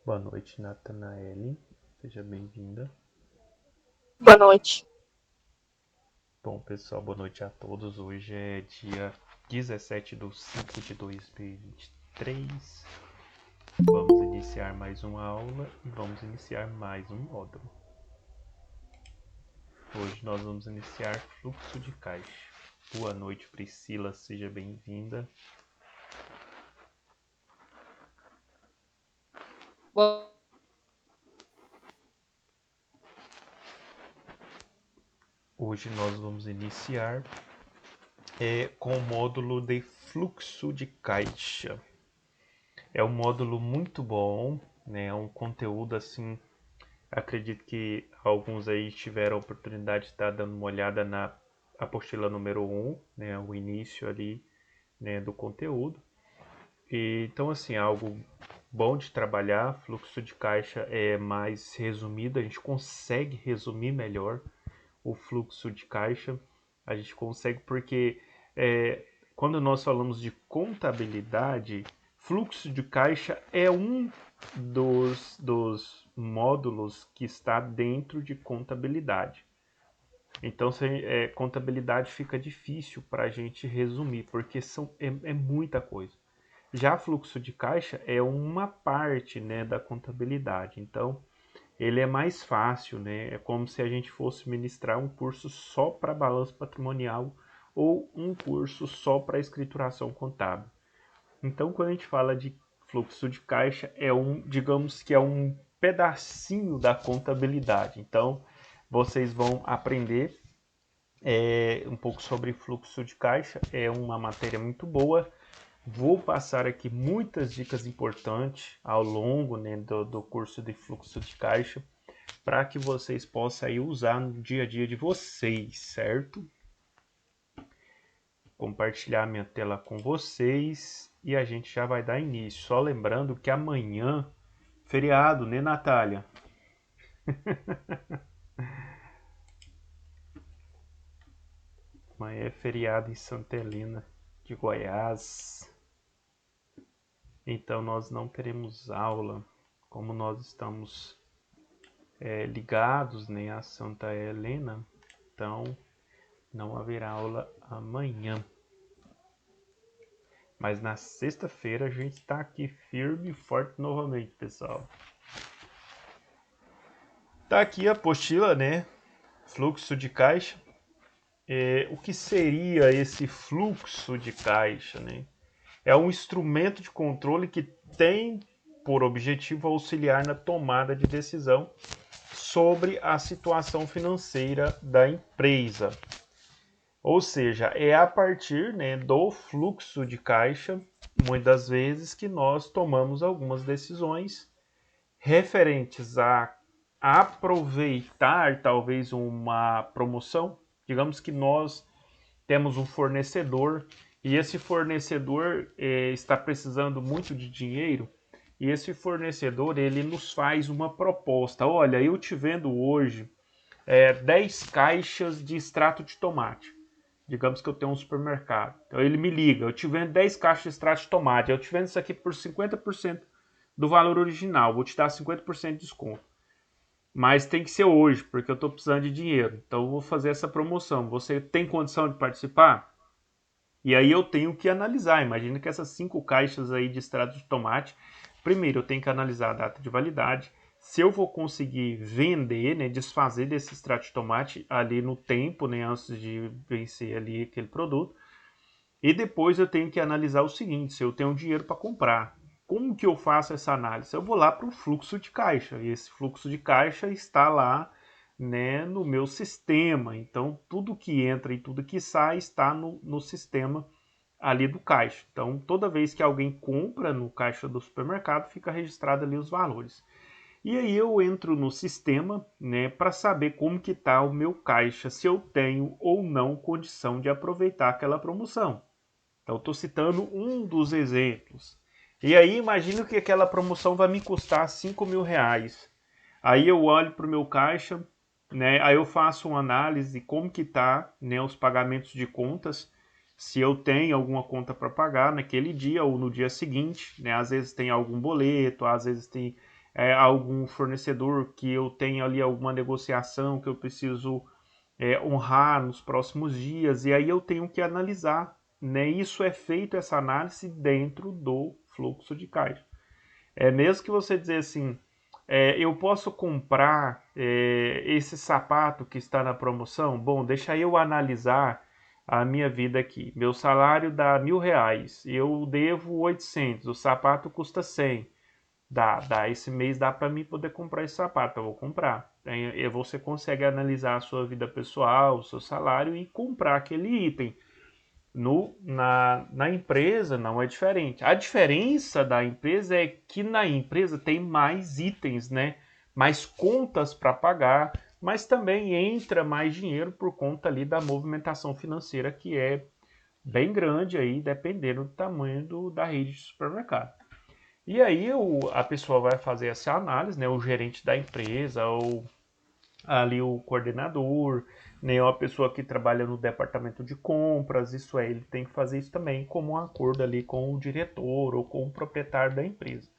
Boa noite, Natanaele. Seja bem-vinda. Boa noite. Bom, pessoal, boa noite a todos. Hoje é dia 17/5/2023. Vamos iniciar mais uma aula e vamos iniciar mais um módulo. Hoje nós vamos iniciar fluxo de caixa. Boa noite, Priscila. Seja bem-vinda. Boa Hoje nós vamos iniciar com o módulo de fluxo de caixa. É um módulo muito bom, né? É um conteúdo assim. Acredito que alguns aí tiveram a oportunidade de estar dando uma olhada na apostila número 1, né, o início ali, né, do conteúdo. E, então, assim, algo bom de trabalhar, fluxo de caixa é mais resumido, a gente consegue resumir melhor o fluxo de caixa, a gente consegue porque quando nós falamos de contabilidade, fluxo de caixa é um dos módulos que está dentro de contabilidade. Então, contabilidade fica difícil para a gente resumir, porque é muita coisa. Já fluxo de caixa é uma parte, né, da contabilidade. Então, ele é mais fácil, né? É como se a gente fosse ministrar um curso só para balanço patrimonial ou um curso só para escrituração contábil. Então, quando a gente fala de fluxo de caixa, digamos que é um pedacinho da contabilidade. Então, vocês vão aprender um pouco sobre fluxo de caixa. É uma matéria muito boa. Vou passar aqui muitas dicas importantes ao longo, né, do curso de fluxo de caixa para que vocês possam aí usar no dia a dia de vocês, certo? Compartilhar minha tela com vocês e a gente já vai dar início. Só lembrando que amanhã, feriado, né, Natália? Amanhã é feriado em Santa Helena de Goiás. Então nós não teremos aula, como nós estamos ligados, né, a Santa Helena. Então não haverá aula amanhã. Mas na sexta-feira a gente está aqui firme e forte novamente, pessoal. Tá aqui a apostila, né? Fluxo de caixa. O que seria esse fluxo de caixa, né? É um instrumento de controle que tem por objetivo auxiliar na tomada de decisão sobre a situação financeira da empresa. Ou seja, é a partir, né, do fluxo de caixa, muitas vezes, que nós tomamos algumas decisões referentes a aproveitar talvez uma promoção. Digamos que nós temos um fornecedor e esse fornecedor está precisando muito de dinheiro e esse fornecedor ele nos faz uma proposta. Olha, eu te vendo hoje 10 caixas de extrato de tomate. Digamos que eu tenho um supermercado. Então ele me liga, eu te vendo 10 caixas de extrato de tomate, eu te vendo isso aqui por 50% do valor original, vou te dar 50% de desconto. Mas tem que ser hoje, porque eu estou precisando de dinheiro. Então eu vou fazer essa promoção. Você tem condição de participar? E aí eu tenho que analisar. Imagina que essas 5 caixas aí de extrato de tomate, primeiro eu tenho que analisar a data de validade, se eu vou conseguir vender, né, desfazer desse extrato de tomate ali no tempo, né, antes de vencer ali aquele produto. E depois eu tenho que analisar o seguinte, se eu tenho dinheiro para comprar. Como que eu faço essa análise? Eu vou lá para o fluxo de caixa. E esse fluxo de caixa está lá, né, no meu sistema. Então, tudo que entra e tudo que sai está no sistema ali do caixa. Então, toda vez que alguém compra no caixa do supermercado, fica registrado ali os valores. E aí eu entro no sistema, né, para saber como que está o meu caixa, se eu tenho ou não condição de aproveitar aquela promoção. Então, estou citando um dos exemplos. E aí, imagino que aquela promoção vai me custar R$ 5.000. Aí eu olho para o meu caixa, né? Aí eu faço uma análise de como que tá, né, os pagamentos de contas, se eu tenho alguma conta para pagar naquele dia ou no dia seguinte, né? Às vezes tem algum boleto, às vezes tem algum fornecedor que eu tenho ali alguma negociação que eu preciso honrar nos próximos dias, e aí eu tenho que analisar, né? Isso é feito, essa análise, dentro do fluxo de caixa. Mesmo que você dizer assim, eu posso comprar esse sapato que está na promoção? Bom, deixa eu analisar a minha vida aqui. Meu salário dá R$ 1.000, eu devo 800, o sapato custa 100. Esse mês dá para mim poder comprar esse sapato, eu vou comprar. Aí você consegue analisar a sua vida pessoal, o seu salário e comprar aquele item. Na empresa não é diferente. A diferença da empresa é que na empresa tem mais itens, né? Mais contas para pagar, mas também entra mais dinheiro por conta ali da movimentação financeira que é bem grande aí, dependendo do tamanho da rede de supermercado. E aí a pessoa vai fazer essa análise, né? O gerente da empresa, ou ali o coordenador, né? Ou a pessoa que trabalha no departamento de compras, isso é, ele tem que fazer isso também como um acordo ali com o diretor ou com o proprietário da empresa.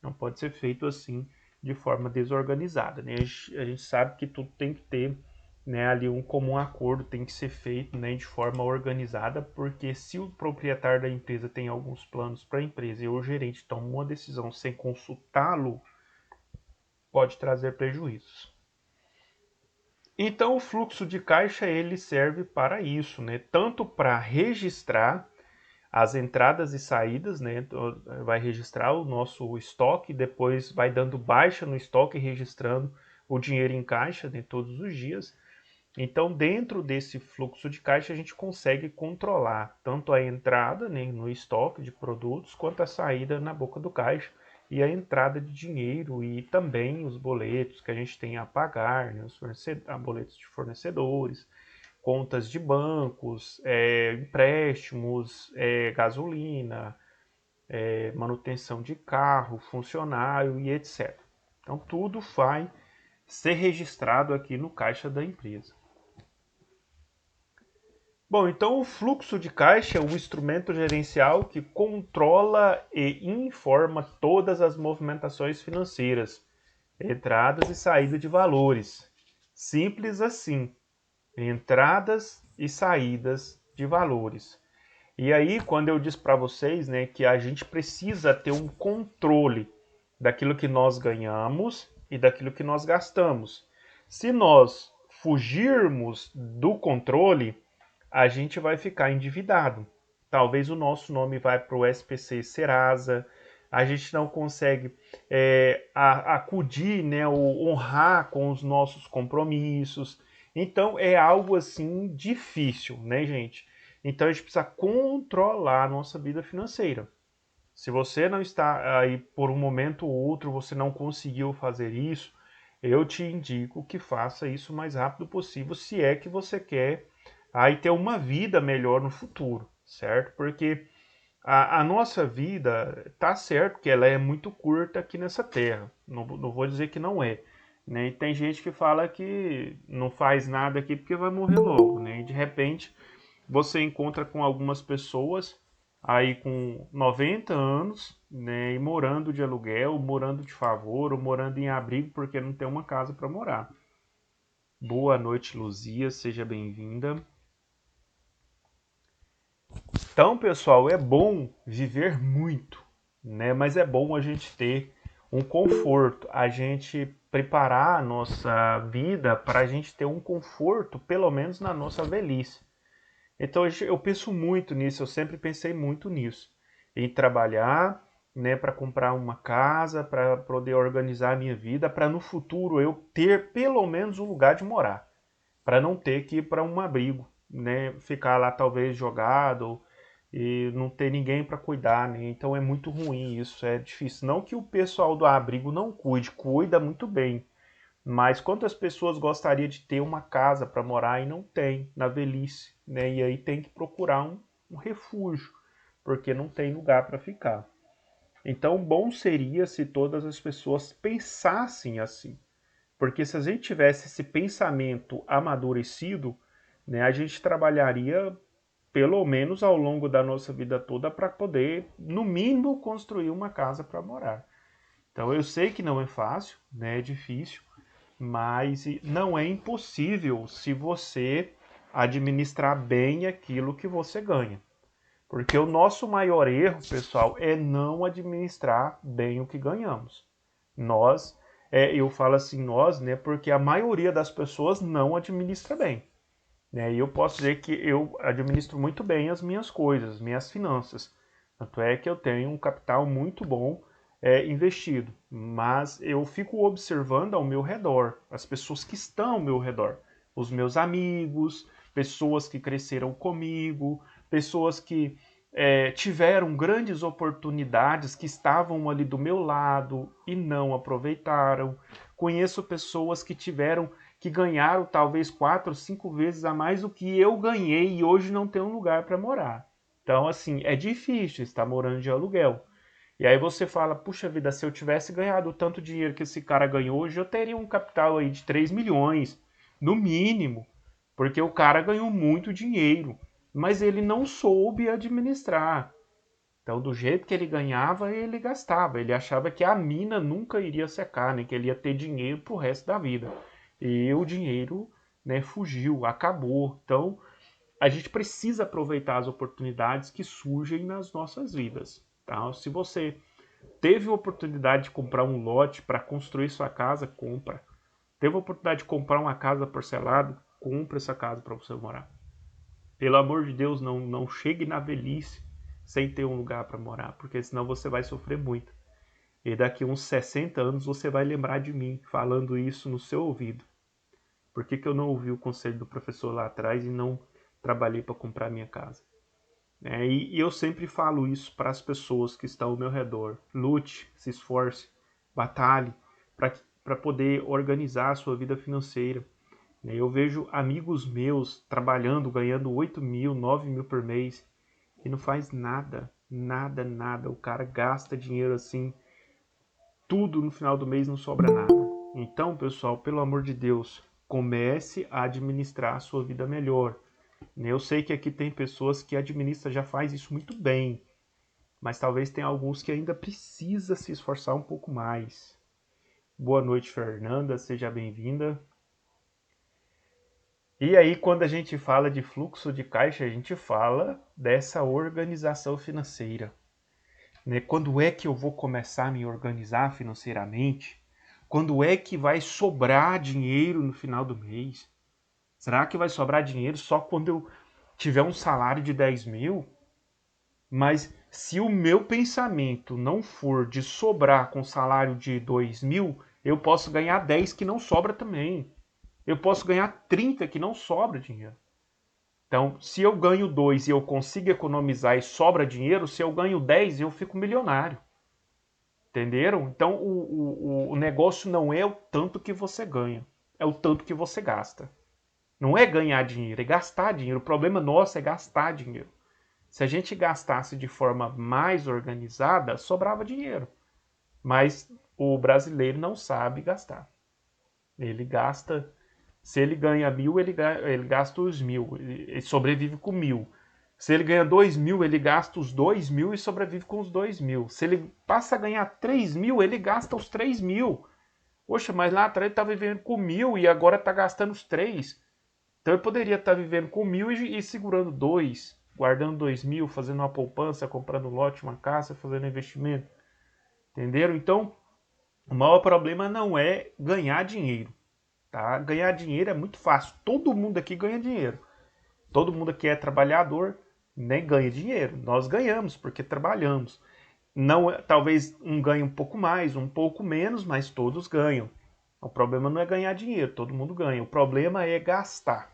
Não pode ser feito assim de forma desorganizada, né? A gente sabe que tudo tem que ter, né, ali um comum acordo, tem que ser feito, né, de forma organizada, porque se o proprietário da empresa tem alguns planos para a empresa e o gerente toma uma decisão sem consultá-lo, pode trazer prejuízos. Então o fluxo de caixa ele serve para isso, né? Tanto para registrar as entradas e saídas, né? Vai registrar o nosso estoque, depois vai dando baixa no estoque, registrando o dinheiro em caixa, né, todos os dias. Então, dentro desse fluxo de caixa, a gente consegue controlar tanto a entrada, né, no estoque de produtos, quanto a saída na boca do caixa e a entrada de dinheiro e também os boletos que a gente tem a pagar, né, os boletos de fornecedores, contas de bancos, empréstimos, gasolina, manutenção de carro, funcionário e etc. Então, tudo vai ser registrado aqui no caixa da empresa. Bom, então o fluxo de caixa é um instrumento gerencial que controla e informa todas as movimentações financeiras, entradas e saída de valores. Simples assim, entradas e saídas de valores. E aí, quando eu disse para vocês, né, que a gente precisa ter um controle daquilo que nós ganhamos e daquilo que nós gastamos. Se nós fugirmos do controle, a gente vai ficar endividado. Talvez o nosso nome vai para o SPC Serasa, a gente não consegue acudir, né, ou honrar com os nossos compromissos. Então é algo assim difícil, né, gente? Então a gente precisa controlar a nossa vida financeira. Se você não está aí por um momento ou outro, você não conseguiu fazer isso, eu te indico que faça isso o mais rápido possível, se é que você quer aí ter uma vida melhor no futuro, certo? Porque a nossa vida, tá certo que ela é muito curta aqui nessa terra, não vou dizer que não é, né? E tem gente que fala que não faz nada aqui porque vai morrer logo, né? E de repente você encontra com algumas pessoas aí com 90 anos, né, e morando de aluguel, morando de favor, ou morando em abrigo porque não tem uma casa para morar. Boa noite, Luzia, seja bem-vinda. Então, pessoal, é bom viver muito, né? Mas é bom a gente ter um conforto, a gente preparar a nossa vida para a gente ter um conforto, pelo menos na nossa velhice. Então eu penso muito nisso, eu sempre pensei muito nisso, em trabalhar, né, para comprar uma casa, para poder organizar a minha vida, para no futuro eu ter pelo menos um lugar de morar, para não ter que ir para um abrigo, né, ficar lá talvez jogado e não ter ninguém para cuidar, né? Então é muito ruim isso, é difícil. Não que o pessoal do abrigo não cuide, cuida muito bem, mas quantas pessoas gostariam de ter uma casa para morar e não tem na velhice, né? E aí tem que procurar um refúgio, porque não tem lugar para ficar. Então, bom seria se todas as pessoas pensassem assim, porque se a gente tivesse esse pensamento amadurecido, né, a gente trabalharia pelo menos ao longo da nossa vida toda para poder, no mínimo, construir uma casa para morar. Então eu sei que não é fácil, né? É difícil, mas não é impossível se você administrar bem aquilo que você ganha. Porque o nosso maior erro, pessoal, é não administrar bem o que ganhamos. Nós, eu falo assim nós, né? Porque a maioria das pessoas não administra bem. Né? E eu posso dizer que eu administro muito bem as minhas coisas, minhas finanças. Tanto é que eu tenho um capital muito bom investido. Mas eu fico observando ao meu redor, as pessoas que estão ao meu redor. Os meus amigos, pessoas que cresceram comigo, pessoas que tiveram grandes oportunidades, que estavam ali do meu lado e não aproveitaram. Conheço pessoas que ganharam talvez 4, 5 vezes a mais do que eu ganhei e hoje não tem um lugar para morar. Então, assim, é difícil estar morando de aluguel. E aí você fala, puxa vida, se eu tivesse ganhado o tanto dinheiro que esse cara ganhou hoje, eu teria um capital aí de 3 milhões, no mínimo, porque o cara ganhou muito dinheiro, mas ele não soube administrar. Então, do jeito que ele ganhava, ele gastava. Ele achava que a mina nunca iria secar, né? Que ele ia ter dinheiro pro resto da vida. E o dinheiro, né, fugiu, acabou. Então, a gente precisa aproveitar as oportunidades que surgem nas nossas vidas. Tá? Se você teve a oportunidade de comprar um lote para construir sua casa, compra. Teve a oportunidade de comprar uma casa parcelada, compra essa casa para você morar. Pelo amor de Deus, não chegue na velhice sem ter um lugar para morar, porque senão você vai sofrer muito. E daqui uns 60 anos você vai lembrar de mim falando isso no seu ouvido. Por que eu não ouvi o conselho do professor lá atrás e não trabalhei para comprar minha casa? E eu sempre falo isso para as pessoas que estão ao meu redor. Lute, se esforce, batalhe para poder organizar a sua vida financeira. Eu vejo amigos meus trabalhando, ganhando 8 mil, 9 mil por mês e não faz nada, nada, nada. O cara gasta dinheiro assim, tudo no final do mês não sobra nada. Então, pessoal, pelo amor de Deus, comece a administrar a sua vida melhor. Eu sei que aqui tem pessoas que administram, já faz isso muito bem, mas talvez tenha alguns que ainda precisa se esforçar um pouco mais. Boa noite, Fernanda, seja bem-vinda. E aí, quando a gente fala de fluxo de caixa, a gente fala dessa organização financeira. Né? Quando é que eu vou começar a me organizar financeiramente? Quando é que vai sobrar dinheiro no final do mês? Será que vai sobrar dinheiro só quando eu tiver um salário de 10 mil? Mas se o meu pensamento não for de sobrar com salário de 2 mil, eu posso ganhar 10 que não sobra também. Eu posso ganhar 30 que não sobra dinheiro. Então, se eu ganho 2 e eu consigo economizar e sobra dinheiro, se eu ganho 10 eu fico milionário. Entenderam? Então, o negócio não é o tanto que você ganha, é o tanto que você gasta. Não é ganhar dinheiro, é gastar dinheiro. O problema nosso é gastar dinheiro. Se a gente gastasse de forma mais organizada, sobrava dinheiro. Mas o brasileiro não sabe gastar. Ele gasta. Se ele ganha 1.000, ele gasta os 1.000. Ele sobrevive com 1.000. Se ele ganha 2.000, ele gasta os 2.000 e sobrevive com os 2.000. Se ele passa a ganhar 3.000, ele gasta os 3.000. Poxa, mas lá atrás ele estava vivendo com 1.000 e agora está gastando os 3. Então ele poderia estar vivendo com 1.000 e segurando 2, guardando 2.000, fazendo uma poupança, comprando um lote, uma casa, fazendo investimento. Entenderam? Então, o maior problema não é ganhar dinheiro. Tá? Ganhar dinheiro é muito fácil. Todo mundo aqui ganha dinheiro. Todo mundo aqui é trabalhador, nem ganha dinheiro. Nós ganhamos porque trabalhamos. Não, talvez um ganhe um pouco mais, um pouco menos, mas todos ganham. O problema não é ganhar dinheiro, todo mundo ganha. O problema é gastar.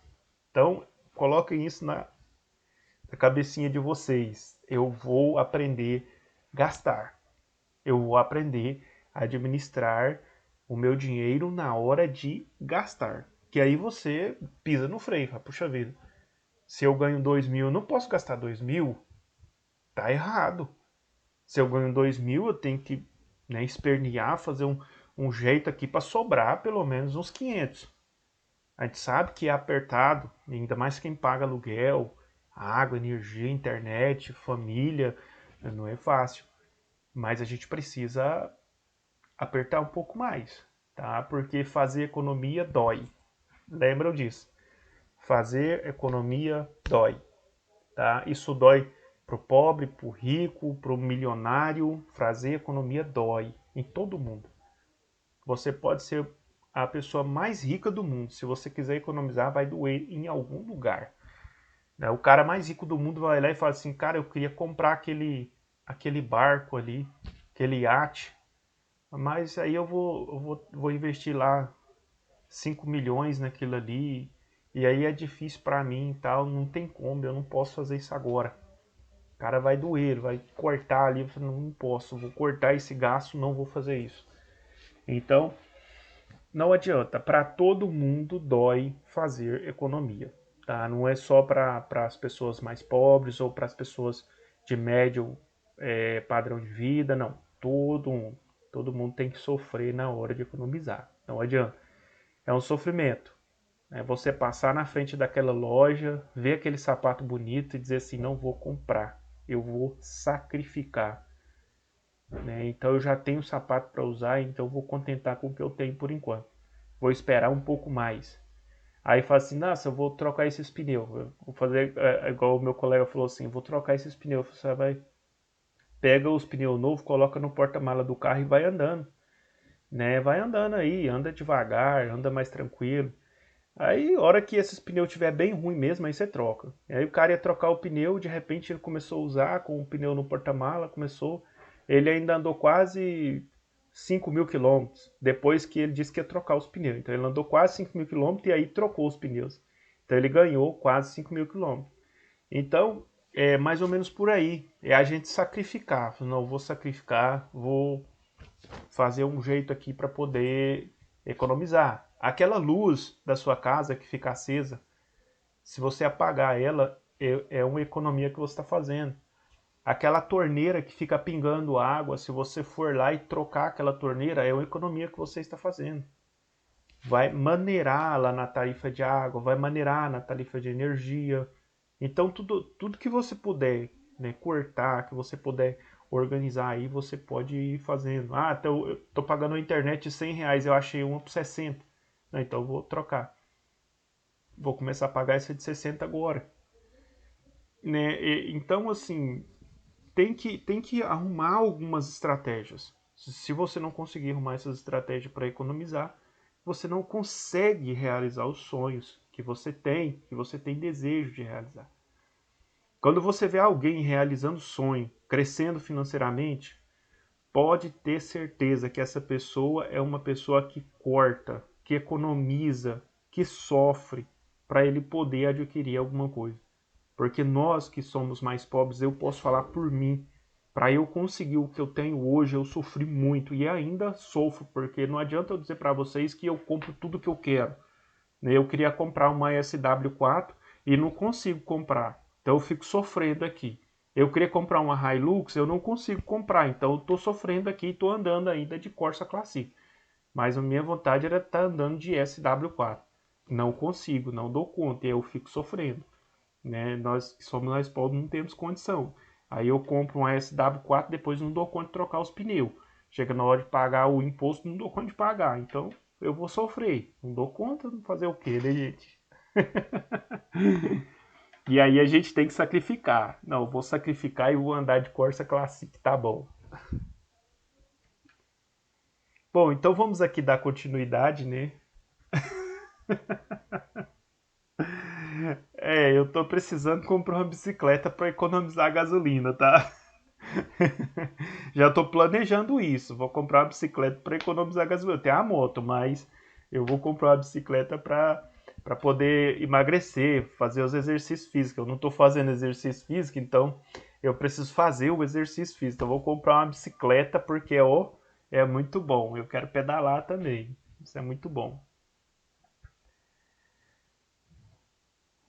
Então, coloquem isso na cabecinha de vocês. Eu vou aprender a gastar. Eu vou aprender a administrar o meu dinheiro na hora de gastar. Que aí você pisa no freio, fala, puxa vida, se eu ganho 2.000, eu não posso gastar 2.000? Tá errado. Se eu ganho 2.000, eu tenho que, né, espernear, fazer um jeito aqui para sobrar pelo menos uns 500. A gente sabe que é apertado, ainda mais quem paga aluguel, água, energia, internet, família, não é fácil. Mas a gente precisa apertar um pouco mais, tá? Porque fazer economia dói. Lembram disso? Fazer economia dói, tá? Isso dói pro pobre, pro rico, pro milionário. Fazer economia dói em todo mundo. Você pode ser a pessoa mais rica do mundo. Se você quiser economizar, vai doer em algum lugar. Né? O cara mais rico do mundo vai lá e fala assim, cara, eu queria comprar aquele barco ali, aquele iate, mas aí eu vou investir lá 5 milhões naquilo ali, e aí é difícil para mim e tal, não tem como, eu não posso fazer isso agora. O cara vai doer, vai cortar ali, não posso, vou cortar esse gasto, não vou fazer isso. Então, não adianta, para todo mundo dói fazer economia, tá? Não é só para as pessoas mais pobres ou para as pessoas de médio padrão de vida, não. Todo mundo tem que sofrer na hora de economizar. Não adianta. É um sofrimento. Né? Você passar na frente daquela loja, ver aquele sapato bonito e dizer assim, não vou comprar, eu vou sacrificar. Né? Então eu já tenho sapato para usar, então eu vou contentar com o que eu tenho por enquanto. Vou esperar um pouco mais. Aí fala assim, nossa, eu vou trocar esses pneus. Eu vou fazer igual o meu colega falou assim, vou trocar esses pneus. Você vai, pega os pneus novos, coloca no porta-mala do carro e vai andando. Né? Vai andando aí, anda devagar, anda mais tranquilo. Aí, hora que esses pneus estiver bem ruim mesmo, aí você troca. E aí o cara ia trocar o pneu, de repente ele começou a usar com o pneu no porta-mala, ele ainda andou quase 5.000 quilômetros, depois que ele disse que ia trocar os pneus. Então ele andou quase 5.000 quilômetros e aí trocou os pneus. Então ele ganhou quase 5.000 quilômetros. Então, é mais ou menos por aí. É a gente sacrificar. Não, vou sacrificar, vou fazer um jeito aqui para poder economizar. Aquela luz da sua casa que fica acesa, se você apagar ela, é uma economia que você está fazendo. Aquela torneira que fica pingando água, se você for lá e trocar aquela torneira, é uma economia que você está fazendo. Vai maneirar lá na tarifa de água, vai maneirar na tarifa de energia. Então, tudo que você puder, né, cortar, que você puder organizar aí, você pode ir fazendo. Ah, eu tô pagando a internet R$ 100, eu achei uma por 60. Então, eu vou trocar. Vou começar a pagar essa de 60 agora. Né? Então, assim, tem que arrumar algumas estratégias. Se você não conseguir arrumar essas estratégias para economizar, você não consegue realizar os sonhos que você tem desejo de realizar. Quando você vê alguém realizando sonho, crescendo financeiramente, pode ter certeza que essa pessoa é uma pessoa que corta, que economiza, que sofre para ele poder adquirir alguma coisa. Porque nós que somos mais pobres, eu posso falar por mim, para eu conseguir o que eu tenho hoje, eu sofri muito e ainda sofro, porque não adianta eu dizer para vocês que eu compro tudo que eu quero. Eu queria comprar uma SW4 e não consigo comprar, então eu fico sofrendo aqui. Eu queria comprar uma Hilux, eu não consigo comprar, então eu estou sofrendo aqui e estou andando ainda de Corsa Classic. Mas a minha vontade era estar andando de SW4. Não consigo, não dou conta, e eu fico sofrendo. Né? Nós que somos mais pobres não temos condição. Aí eu compro uma SW4, depois não dou conta de trocar os pneus. Chega na hora de pagar o imposto, não dou conta de pagar. Então eu vou sofrer. Não dou conta, fazer o quê, né, gente? E aí a gente tem que sacrificar. Não, eu vou sacrificar e vou andar de Corsa Classic, tá bom. Bom, então vamos aqui dar continuidade, né? Eu tô precisando comprar uma bicicleta para economizar gasolina, tá? Já tô planejando isso. Vou comprar uma bicicleta para economizar gasolina. Tem a moto, mas eu vou comprar uma bicicleta para poder emagrecer, fazer os exercícios físicos. Eu não tô fazendo exercício físico, então eu preciso fazer o exercício físico. Então eu vou comprar uma bicicleta porque é muito bom. Eu quero pedalar também. Isso é muito bom.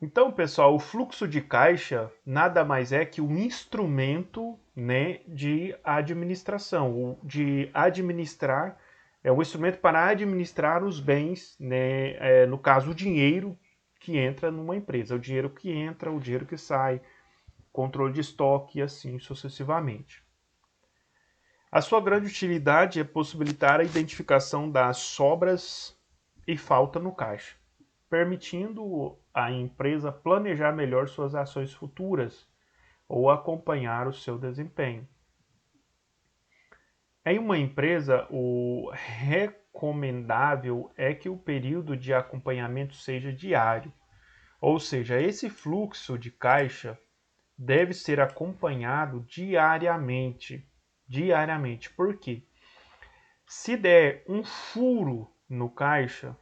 Então, pessoal, o fluxo de caixa nada mais é que um instrumento, né, de administração, de administrar, é um instrumento para administrar os bens, né, no caso, o dinheiro que entra numa empresa, o dinheiro que entra, o dinheiro que sai, controle de estoque e assim sucessivamente. A sua grande utilidade é possibilitar a identificação das sobras e falta no caixa, permitindo à empresa planejar melhor suas ações futuras ou acompanhar o seu desempenho. Em uma empresa, o recomendável é que o período de acompanhamento seja diário, ou seja, esse fluxo de caixa deve ser acompanhado diariamente. Diariamente. Por quê? Se der um furo no caixa,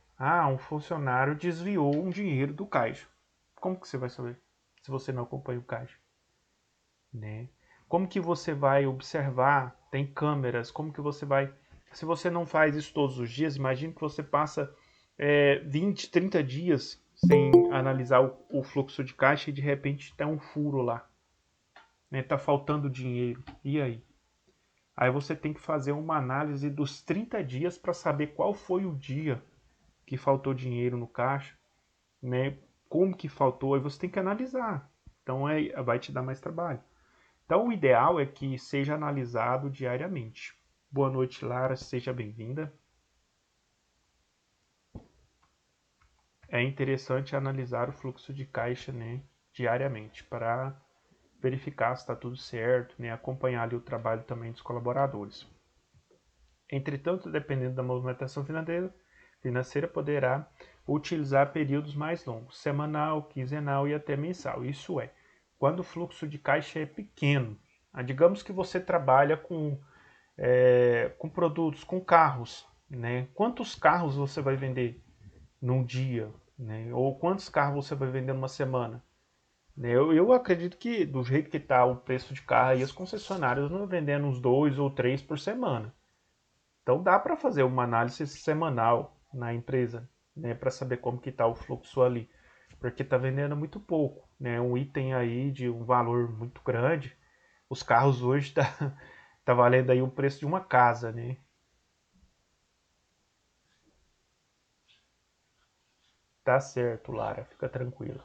um funcionário desviou um dinheiro do caixa. Como que você vai saber se você não acompanha o caixa? Né? Como que você vai observar? Tem câmeras, como que você vai... Se você não faz isso todos os dias, imagine que você passa 20, 30 dias sem analisar o fluxo de caixa e de repente tem um furo lá. Né? Tá faltando dinheiro. E aí? Aí você tem que fazer uma análise dos 30 dias para saber qual foi o dia que faltou dinheiro no caixa, né? Como que faltou, aí você tem que analisar. Então vai te dar mais trabalho. Então o ideal é que seja analisado diariamente. Boa noite, Lara, seja bem-vinda. É interessante analisar o fluxo de caixa, né, diariamente para verificar se está tudo certo, né, acompanhar ali o trabalho também dos colaboradores. Entretanto, dependendo da movimentação financeira poderá utilizar períodos mais longos, semanal, quinzenal e até mensal. Isso é, quando o fluxo de caixa é pequeno. Digamos que você trabalha com produtos, com carros, né? Quantos carros você vai vender num dia, né? Ou quantos carros você vai vender numa semana? Eu acredito que do jeito que está o preço de carro aí, as concessionárias não vendendo uns 2 ou 3 por semana. Então dá para fazer uma análise semanal na empresa, né, para saber como que está o fluxo ali, porque está vendendo muito pouco, né, um item aí de um valor muito grande. Os carros hoje tá valendo aí o preço de uma casa, né? Tá certo, Lara, fica tranquilo.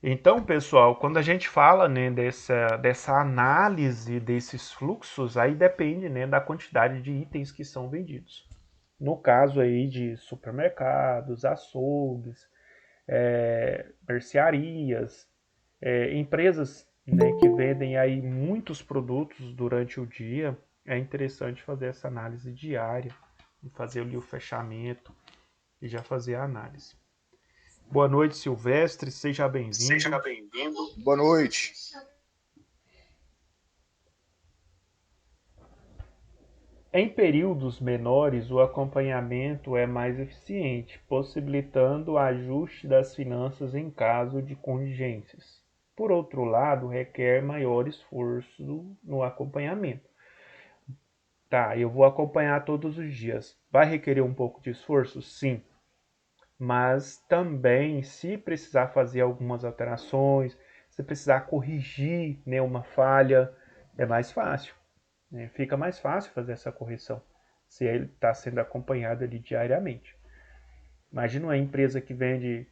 Então, pessoal, quando a gente fala, né, dessa análise desses fluxos, aí depende, né, da quantidade de itens que são vendidos. No caso aí de supermercados, açougues, mercearias, empresas, né, que vendem aí muitos produtos durante o dia, é interessante fazer essa análise diária, e fazer ali o fechamento e já fazer a análise. Boa noite, Silvestre, seja bem-vindo. Seja bem-vindo. Boa noite. Em períodos menores, o acompanhamento é mais eficiente, possibilitando o ajuste das finanças em caso de contingências. Por outro lado, requer maior esforço no acompanhamento. Tá, eu vou acompanhar todos os dias. Vai requerer um pouco de esforço? Sim. Mas também, se precisar fazer algumas alterações, se precisar corrigir, né, uma falha, é mais fácil. Né? Fica mais fácil fazer essa correção, se ele está sendo acompanhado ali diariamente. Imagina uma empresa que vende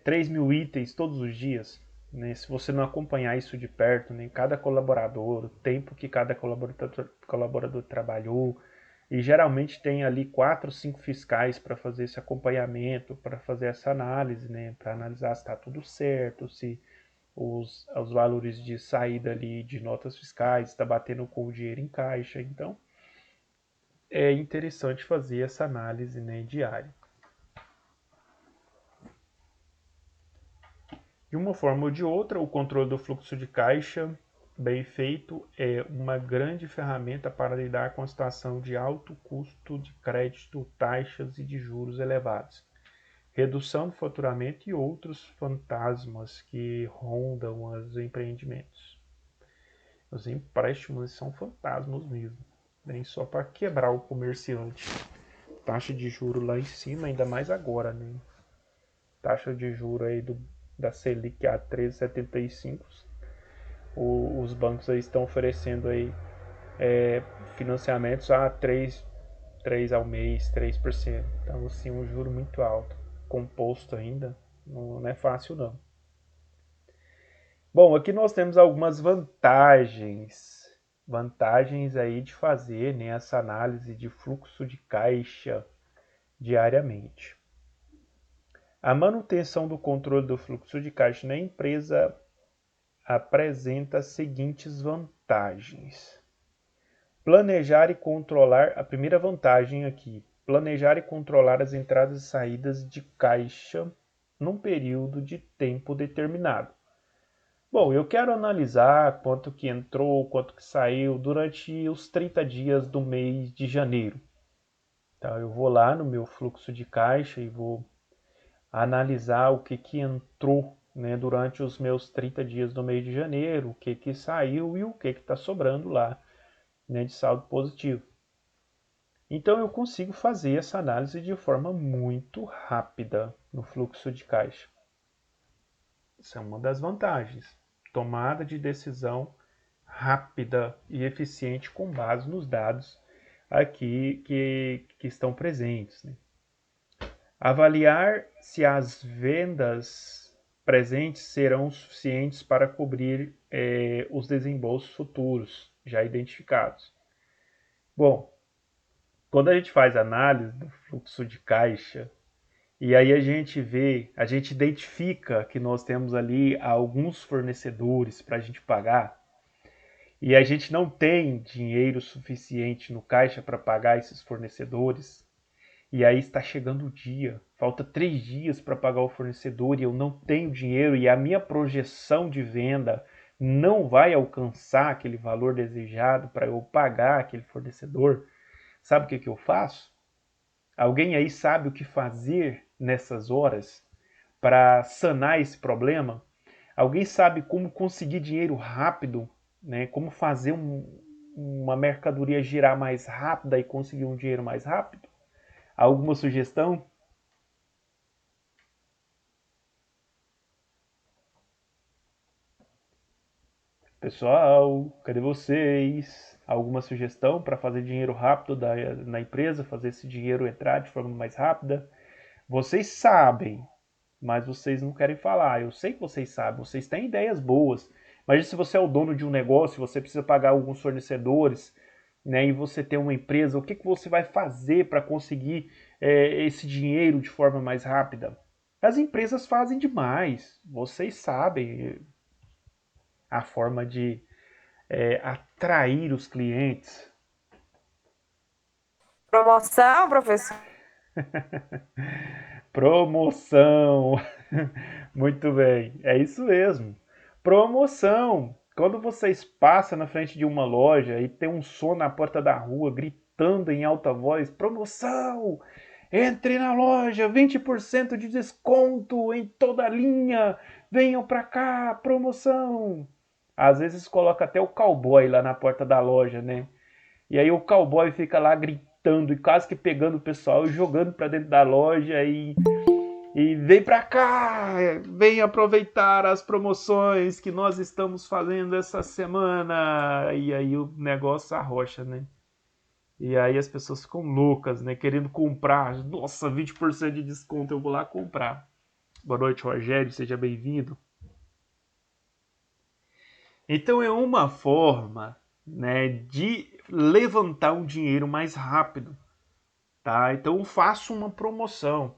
3 mil itens todos os dias. Né? Se você não acompanhar isso de perto, né? Cada colaborador, o tempo que cada colaborador trabalhou, e geralmente tem ali 4, 5 fiscais para fazer esse acompanhamento, para fazer essa análise, né? Para analisar se está tudo certo, se os valores de saída ali de notas fiscais está batendo com o dinheiro em caixa. Então, é interessante fazer essa análise, né, diária. De uma forma ou de outra, o controle do fluxo de caixa bem feito é uma grande ferramenta para lidar com a situação de alto custo de crédito, taxas e de juros elevados, redução do faturamento e outros fantasmas que rondam os empreendimentos. Os empréstimos são fantasmas mesmo, nem só para quebrar o comerciante. Taxa de juro lá em cima, ainda mais agora, né? Taxa de juro aí da Selic a 13,75. Os bancos aí estão oferecendo aí financiamentos a 3 ao mês, 3%. Então, assim, um juro muito alto, composto ainda, não é fácil não. Bom, aqui nós temos algumas vantagens vantagens aí de fazer, né, essa análise de fluxo de caixa diariamente. A manutenção do controle do fluxo de caixa na empresa apresenta as seguintes vantagens. Planejar e controlar, a primeira vantagem aqui, planejar e controlar as entradas e saídas de caixa num período de tempo determinado. Bom, eu quero analisar quanto que entrou, quanto que saiu durante os 30 dias do mês de janeiro. Então, eu vou lá no meu fluxo de caixa e vou analisar o que entrou, né, durante os meus 30 dias do mês de janeiro, o que saiu e o que está sobrando lá, né, de saldo positivo. Então eu consigo fazer essa análise de forma muito rápida no fluxo de caixa. Isso é uma das vantagens. Tomada de decisão rápida e eficiente com base nos dados aqui que estão presentes, né? Avaliar se as vendas presentes serão suficientes para cobrir os desembolsos futuros já identificados. Bom, quando a gente faz análise do fluxo de caixa, e aí a gente identifica que nós temos ali alguns fornecedores para a gente pagar, e a gente não tem dinheiro suficiente no caixa para pagar esses fornecedores, e aí está chegando o dia, falta 3 dias para pagar o fornecedor e eu não tenho dinheiro e a minha projeção de venda não vai alcançar aquele valor desejado para eu pagar aquele fornecedor. Sabe o que eu faço? Alguém aí sabe o que fazer nessas horas para sanar esse problema? Alguém sabe como conseguir dinheiro rápido, né? Como fazer uma mercadoria girar mais rápida e conseguir um dinheiro mais rápido? Alguma sugestão? Pessoal, cadê vocês? Alguma sugestão para fazer dinheiro rápido na empresa, fazer esse dinheiro entrar de forma mais rápida? Vocês sabem, mas vocês não querem falar. Eu sei que vocês sabem, vocês têm ideias boas. Mas se você é o dono de um negócio, você precisa pagar alguns fornecedores, né, e você tem uma empresa, o que você vai fazer para conseguir esse dinheiro de forma mais rápida? As empresas fazem demais, vocês sabem a forma de atrair os clientes. Promoção, professor? Promoção! Muito bem, é isso mesmo. Promoção! Quando vocês passam na frente de uma loja e tem um som na porta da rua gritando em alta voz: promoção! Entre na loja, 20% de desconto em toda a linha! Venham pra cá, promoção! Às vezes coloca até o cowboy lá na porta da loja, né? E aí o cowboy fica lá gritando e quase que pegando o pessoal e jogando para dentro da loja e vem para cá, vem aproveitar as promoções que nós estamos fazendo essa semana. E aí o negócio arrocha, né? E aí as pessoas ficam loucas, né? Querendo comprar. Nossa, 20% de desconto, eu vou lá comprar. Boa noite, Rogério, seja bem-vindo. Então é uma forma, né, de levantar um dinheiro mais rápido, tá? Então eu faço uma promoção.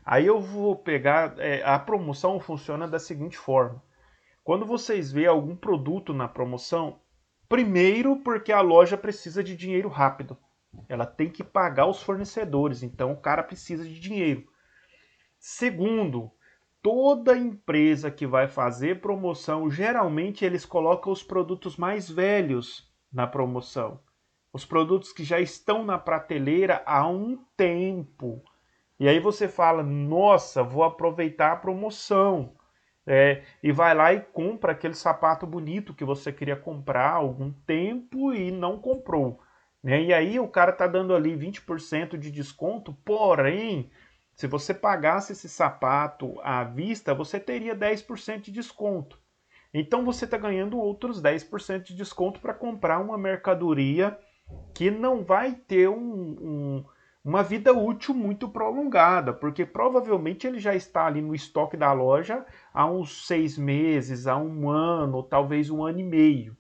Aí eu vou pegar, a promoção funciona da seguinte forma. Quando vocês vêem algum produto na promoção, primeiro porque a loja precisa de dinheiro rápido. Ela tem que pagar os fornecedores, então o cara precisa de dinheiro. Segundo, toda empresa que vai fazer promoção, geralmente eles colocam os produtos mais velhos na promoção. Os produtos que já estão na prateleira há um tempo. E aí você fala, nossa, vou aproveitar a promoção. E vai lá e compra aquele sapato bonito que você queria comprar há algum tempo e não comprou. Né? E aí o cara está dando ali 20% de desconto, porém, se você pagasse esse sapato à vista, você teria 10% de desconto. Então você está ganhando outros 10% de desconto para comprar uma mercadoria que não vai ter uma vida útil muito prolongada, porque provavelmente ele já está ali no estoque da loja há uns 6 meses, há um ano, talvez um ano e meio.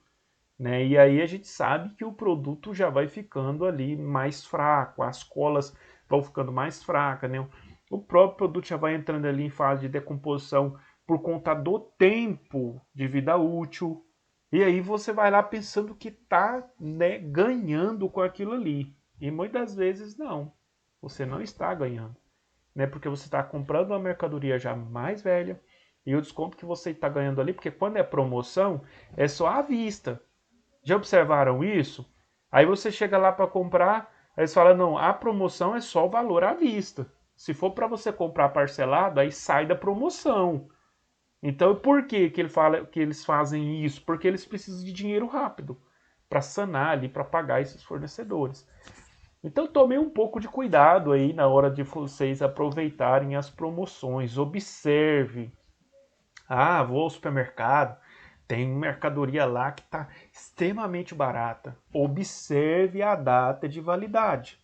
né? E aí a gente sabe que o produto já vai ficando ali mais fraco, as colas vão ficando mais fracas, né? O próprio produto já vai entrando ali em fase de decomposição por conta do tempo de vida útil. E aí você vai lá pensando que está, né, ganhando com aquilo ali. E muitas vezes não. Você não está ganhando, né? Porque você está comprando uma mercadoria já mais velha e o desconto que você está ganhando ali, porque quando é promoção, é só à vista. Já observaram isso? Aí você chega lá para comprar, aí você fala, não, a promoção é só o valor à vista. Se for para você comprar parcelado, aí sai da promoção. Então, por que eles fazem isso? Porque eles precisam de dinheiro rápido para sanar ali, para pagar esses fornecedores. Então, tomem um pouco de cuidado aí na hora de vocês aproveitarem as promoções. Observe. Ah, vou ao supermercado, tem mercadoria lá que está extremamente barata. Observe a data de validade.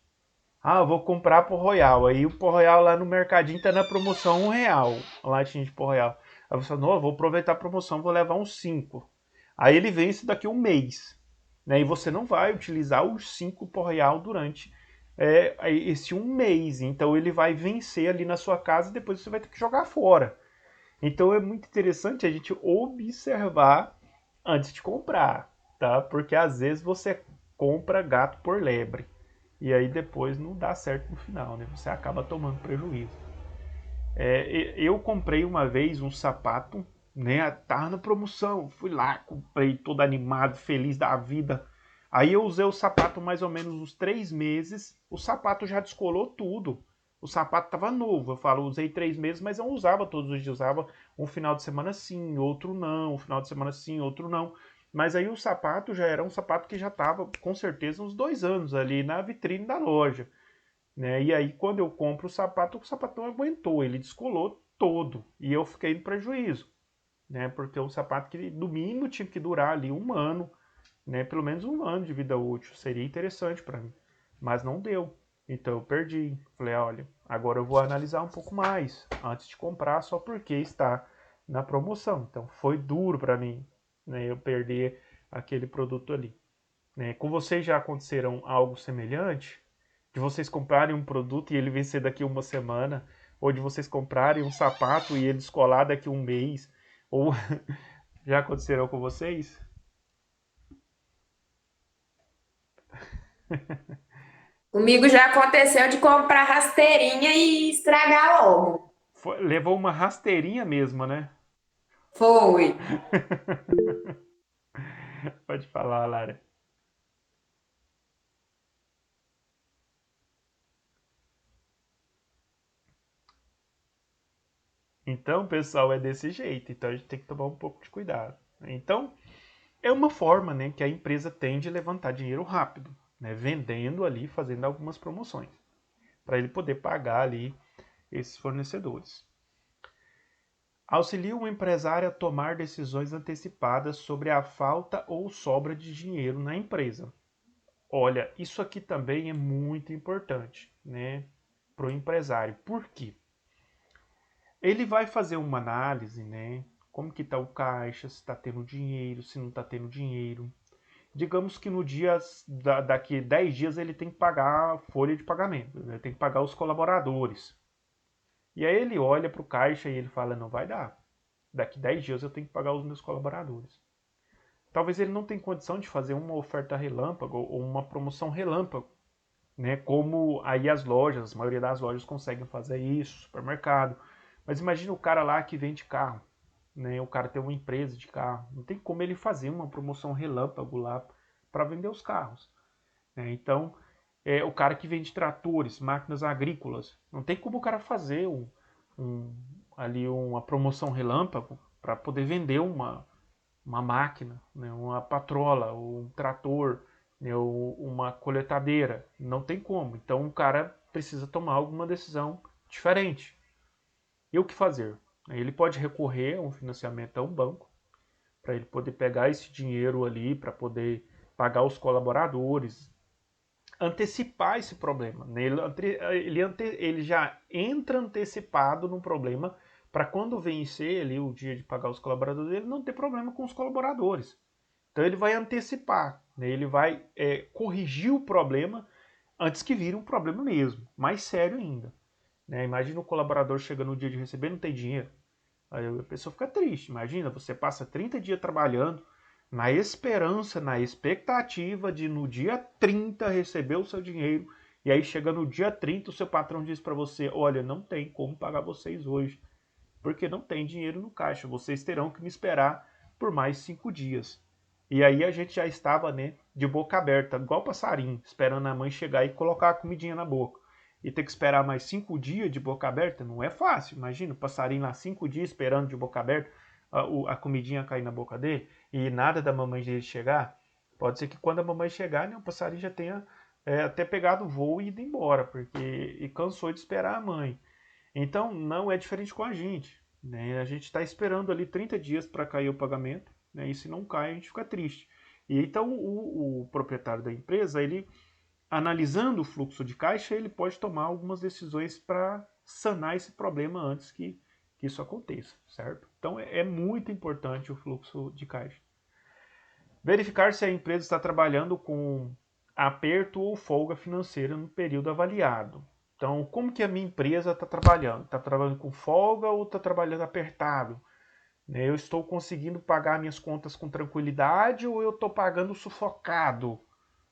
Ah, eu vou comprar Pô Royal. Aí o Pô Royal lá no mercadinho tá na promoção R$ 1, a latinha de Pô Royal. Aí você fala, não, eu vou aproveitar a promoção, vou levar uns 5. Aí ele vence daqui a um mês. Né? E você não vai utilizar os 5 Pô Royal durante esse um mês. Então ele vai vencer ali na sua casa e depois você vai ter que jogar fora. Então é muito interessante a gente observar antes de comprar, tá? Porque às vezes você compra gato por lebre. E aí depois não dá certo no final, né? Você acaba tomando prejuízo. Eu comprei uma vez um sapato, né? Tava na promoção. Fui lá, comprei todo animado, feliz da vida. Aí eu usei o sapato mais ou menos uns 3 meses. O sapato já descolou tudo. O sapato tava novo. Eu falo, usei 3 meses, mas eu não usava todos os dias. Usava um final de semana sim, outro não. Um final de semana sim, outro não. Mas aí o sapato já era um sapato que já tava com certeza uns 2 anos ali na vitrine da loja. Né? E aí, quando eu compro o sapato não aguentou, ele descolou todo e eu fiquei no prejuízo, né? Porque o sapato que no mínimo tinha que durar ali um ano, né? Pelo menos um ano de vida útil, seria interessante para mim, mas não deu. Então eu perdi. Falei, olha, agora eu vou analisar um pouco mais antes de comprar só porque está na promoção. Então foi duro para mim, né? Eu perder aquele produto ali. Né? Com vocês já aconteceram algo semelhante? De vocês comprarem um produto e ele vencer daqui uma semana, ou de vocês comprarem um sapato e ele descolar daqui um mês, ou já aconteceram com vocês? Comigo já aconteceu de comprar rasteirinha e estragar logo. Levou uma rasteirinha mesmo, né? Foi. Pode falar, Lara. Então, pessoal, é desse jeito. Então a gente tem que tomar um pouco de cuidado. Então, é uma forma, né, que a empresa tem de levantar dinheiro rápido, né, vendendo ali, fazendo algumas promoções, para ele poder pagar ali esses fornecedores. Auxilia o empresário a tomar decisões antecipadas sobre a falta ou sobra de dinheiro na empresa. Olha, isso aqui também é muito importante, né, para o empresário. Por quê? Ele vai fazer uma análise, né? Como que está o caixa, se está tendo dinheiro, se não está tendo dinheiro. Digamos que no dia daqui 10 dias ele tem que pagar a folha de pagamento, ele tem que pagar os colaboradores. E aí ele olha para o caixa e ele fala, não vai dar. Daqui 10 dias eu tenho que pagar os meus colaboradores. Talvez ele não tenha condição de fazer uma oferta relâmpago ou uma promoção relâmpago, né? Como aí as lojas, a maioria das lojas conseguem fazer isso, supermercado. Mas imagina o cara lá que vende carro, né? O cara tem uma empresa de carro, não tem como ele fazer uma promoção relâmpago lá para vender os carros, né? Então, o cara que vende tratores, máquinas agrícolas, não tem como o cara fazer ali uma promoção relâmpago para poder vender uma máquina, né? Uma patrola, ou um trator, né? Ou uma coletadeira. Não tem como. Então o cara precisa tomar alguma decisão diferente. E o que fazer? Ele pode recorrer a um financiamento a um banco, para ele poder pegar esse dinheiro ali, para poder pagar os colaboradores, antecipar esse problema. Ele já entra antecipado no problema para quando vencer ali o dia de pagar os colaboradores, ele não ter problema com os colaboradores. Então ele vai antecipar, né? Ele vai corrigir o problema antes que vire um problema mesmo, mais sério ainda. Né? Imagina o colaborador chega no dia de receber e não tem dinheiro. Aí a pessoa fica triste. Imagina, você passa 30 dias trabalhando na esperança, na expectativa de no dia 30 receber o seu dinheiro. E aí chega no dia 30 o seu patrão diz para você, olha, não tem como pagar vocês hoje, porque não tem dinheiro no caixa. Vocês terão que me esperar por mais 5 dias. E aí a gente já estava, né, de boca aberta, igual passarinho, esperando a mãe chegar e colocar a comidinha na boca. E ter que esperar mais 5 dias de boca aberta não é fácil. Imagina o passarinho lá 5 dias esperando de boca aberta a comidinha cair na boca dele e nada da mamãe dele chegar. Pode ser que quando a mamãe chegar, né, o passarinho já tenha até pegado o voo e ido embora, porque cansou de esperar a mãe. Então não é diferente com a gente. Né? A gente está esperando ali 30 dias para cair o pagamento, né? E se não cai, a gente fica triste. E então o proprietário da empresa, ele analisando o fluxo de caixa, ele pode tomar algumas decisões para sanar esse problema antes que isso aconteça, certo? Então é muito importante o fluxo de caixa. Verificar se a empresa está trabalhando com aperto ou folga financeira no período avaliado. Então, como que a minha empresa está trabalhando? Está trabalhando com folga ou está trabalhando apertado? Eu estou conseguindo pagar minhas contas com tranquilidade ou eu estou pagando sufocado?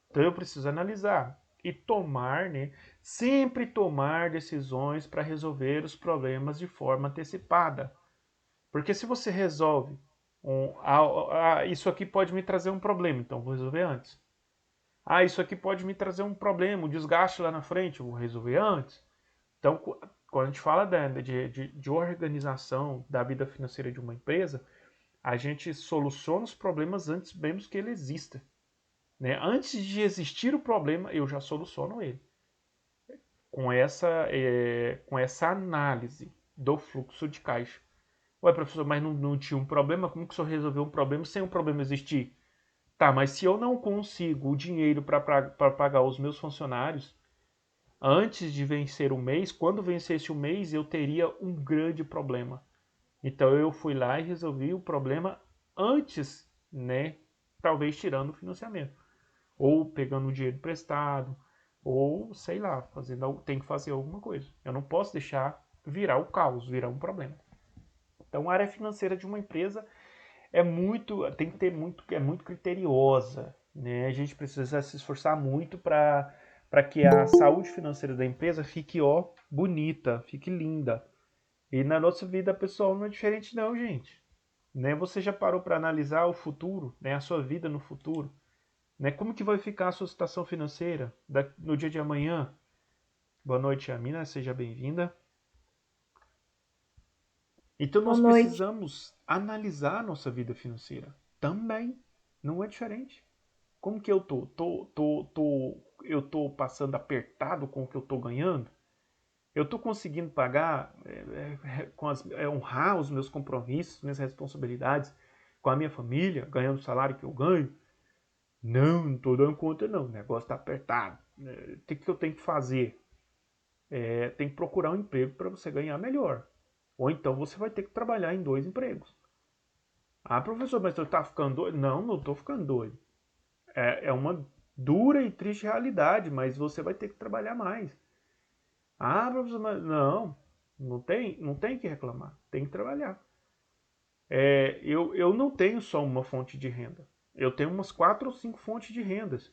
Então eu preciso analisar e tomar, né, sempre tomar decisões para resolver os problemas de forma antecipada. Porque se você resolve, isso aqui pode me trazer um problema, então vou resolver antes. Isso aqui pode me trazer um problema, um desgaste lá na frente, eu vou resolver antes. Então, quando a gente fala de organização da vida financeira de uma empresa, a gente soluciona os problemas antes mesmo que ele exista. Né? Antes de existir o problema, eu já soluciono ele. Com essa análise do fluxo de caixa. Ué, professor, mas não tinha um problema? Como que o senhor resolveu um problema sem o problema existir? Tá, mas se eu não consigo o dinheiro para pagar os meus funcionários antes de vencer o mês, quando vencesse o mês eu teria um grande problema. Então eu fui lá e resolvi o problema antes, né? Talvez tirando o financiamento. Ou pegando o dinheiro emprestado, ou sei lá, tem que fazer alguma coisa. Eu não posso deixar virar o caos, virar um problema. Então a área financeira de uma empresa tem que ter é muito criteriosa, né? A gente precisa se esforçar muito para que a saúde financeira da empresa fique bonita, fique linda. E na nossa vida pessoal não é diferente não, gente. Né? Você já parou para analisar o futuro, né? A sua vida no futuro? Né? Como que vai ficar a sua situação financeira no dia de amanhã? Boa noite, Amina, seja bem-vinda. Então nós Boa noite. precisamos analisar a nossa vida financeira também. Não é diferente. Como que eu tô? Eu tô passando apertado com o que eu tô ganhando? Eu tô conseguindo pagar, honrar os meus compromissos, minhas responsabilidades com a minha família, ganhando o salário que eu ganho? Não tô dando conta não, o negócio tá apertado. O que eu tenho que fazer? Tem que procurar um emprego para você ganhar melhor. Ou então você vai ter que trabalhar em 2 empregos. Professor, mas você tá ficando doido? Não tô ficando doido. É uma dura e triste realidade, mas você vai ter que trabalhar mais. Professor, mas não tem que reclamar, tem que trabalhar. Eu não tenho só uma fonte de renda. Eu tenho umas 4 ou 5 fontes de rendas.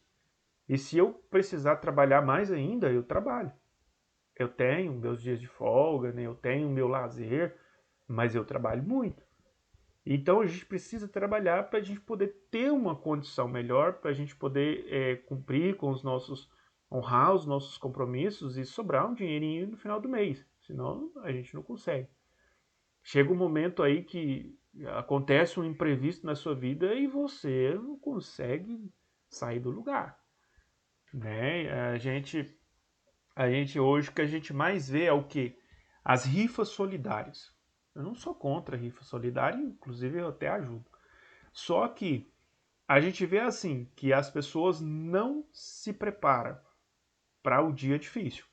E se eu precisar trabalhar mais ainda, eu trabalho. Eu tenho meus dias de folga, né? Eu tenho o meu lazer, mas eu trabalho muito. Então a gente precisa trabalhar para a gente poder ter uma condição melhor, para a gente poder cumprir com honrar os nossos compromissos e sobrar um dinheirinho no final do mês. Senão a gente não consegue. Chega um momento aí que acontece um imprevisto na sua vida e você não consegue sair do lugar. Né? A gente hoje o que a gente mais vê é o quê? As rifas solidárias. Eu não sou contra a rifa solidária, inclusive eu até ajudo. Só que a gente vê assim, que as pessoas não se preparam para o dia difícil.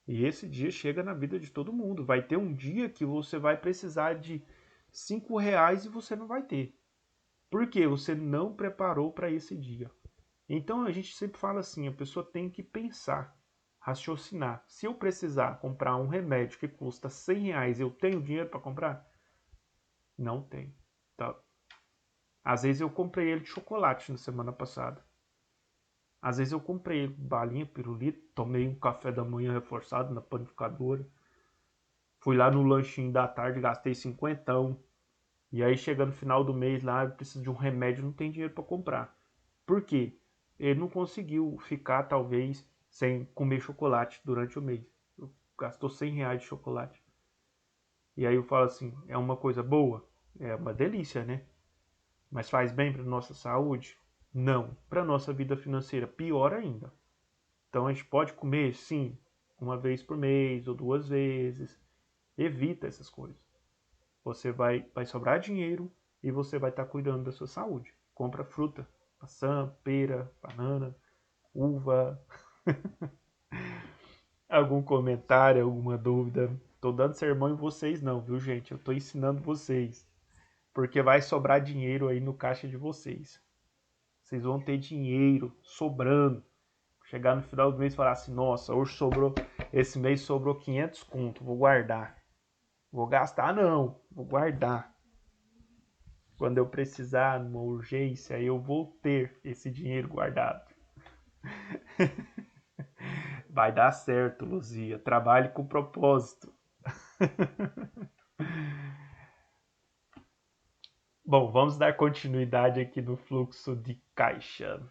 E esse dia chega na vida de todo mundo. Vai ter um dia que você vai precisar de R$5 e você não vai ter. Porque você não preparou para esse dia. Então a gente sempre fala assim, a pessoa tem que pensar, raciocinar. Se eu precisar comprar um remédio que custa R$100, eu tenho dinheiro para comprar? Não tenho. Tá? Às vezes eu comprei ele de chocolate na semana passada. Às vezes eu comprei balinha, pirulito, tomei um café da manhã reforçado na panificadora. Fui lá no lanchinho da tarde, gastei 50. E aí chega no final do mês lá, eu preciso de um remédio, não tem dinheiro para comprar. Por quê? Ele não conseguiu ficar, talvez, sem comer chocolate durante o mês. Gastou R$100 de chocolate. E aí eu falo assim, é uma coisa boa? É uma delícia, né? Mas faz bem para nossa saúde? Não. Para nossa vida financeira, pior ainda. Então a gente pode comer, sim, uma vez por mês ou 2 vezes. Evita essas coisas. Você vai sobrar dinheiro e você vai estar cuidando da sua saúde. Compra fruta, maçã, pera, banana, uva. Algum comentário, alguma dúvida? Tô dando sermão em vocês não, viu, gente? Eu tô ensinando vocês. Porque vai sobrar dinheiro aí no caixa de vocês. Vocês vão ter dinheiro sobrando. Chegar no final do mês e falar assim, nossa, hoje sobrou, esse mês sobrou 500 conto, vou guardar. Vou gastar não, vou guardar. Quando eu precisar, numa urgência, eu vou ter esse dinheiro guardado. Vai dar certo, Luzia. Trabalhe com propósito. Bom, vamos dar continuidade aqui no fluxo de caixa.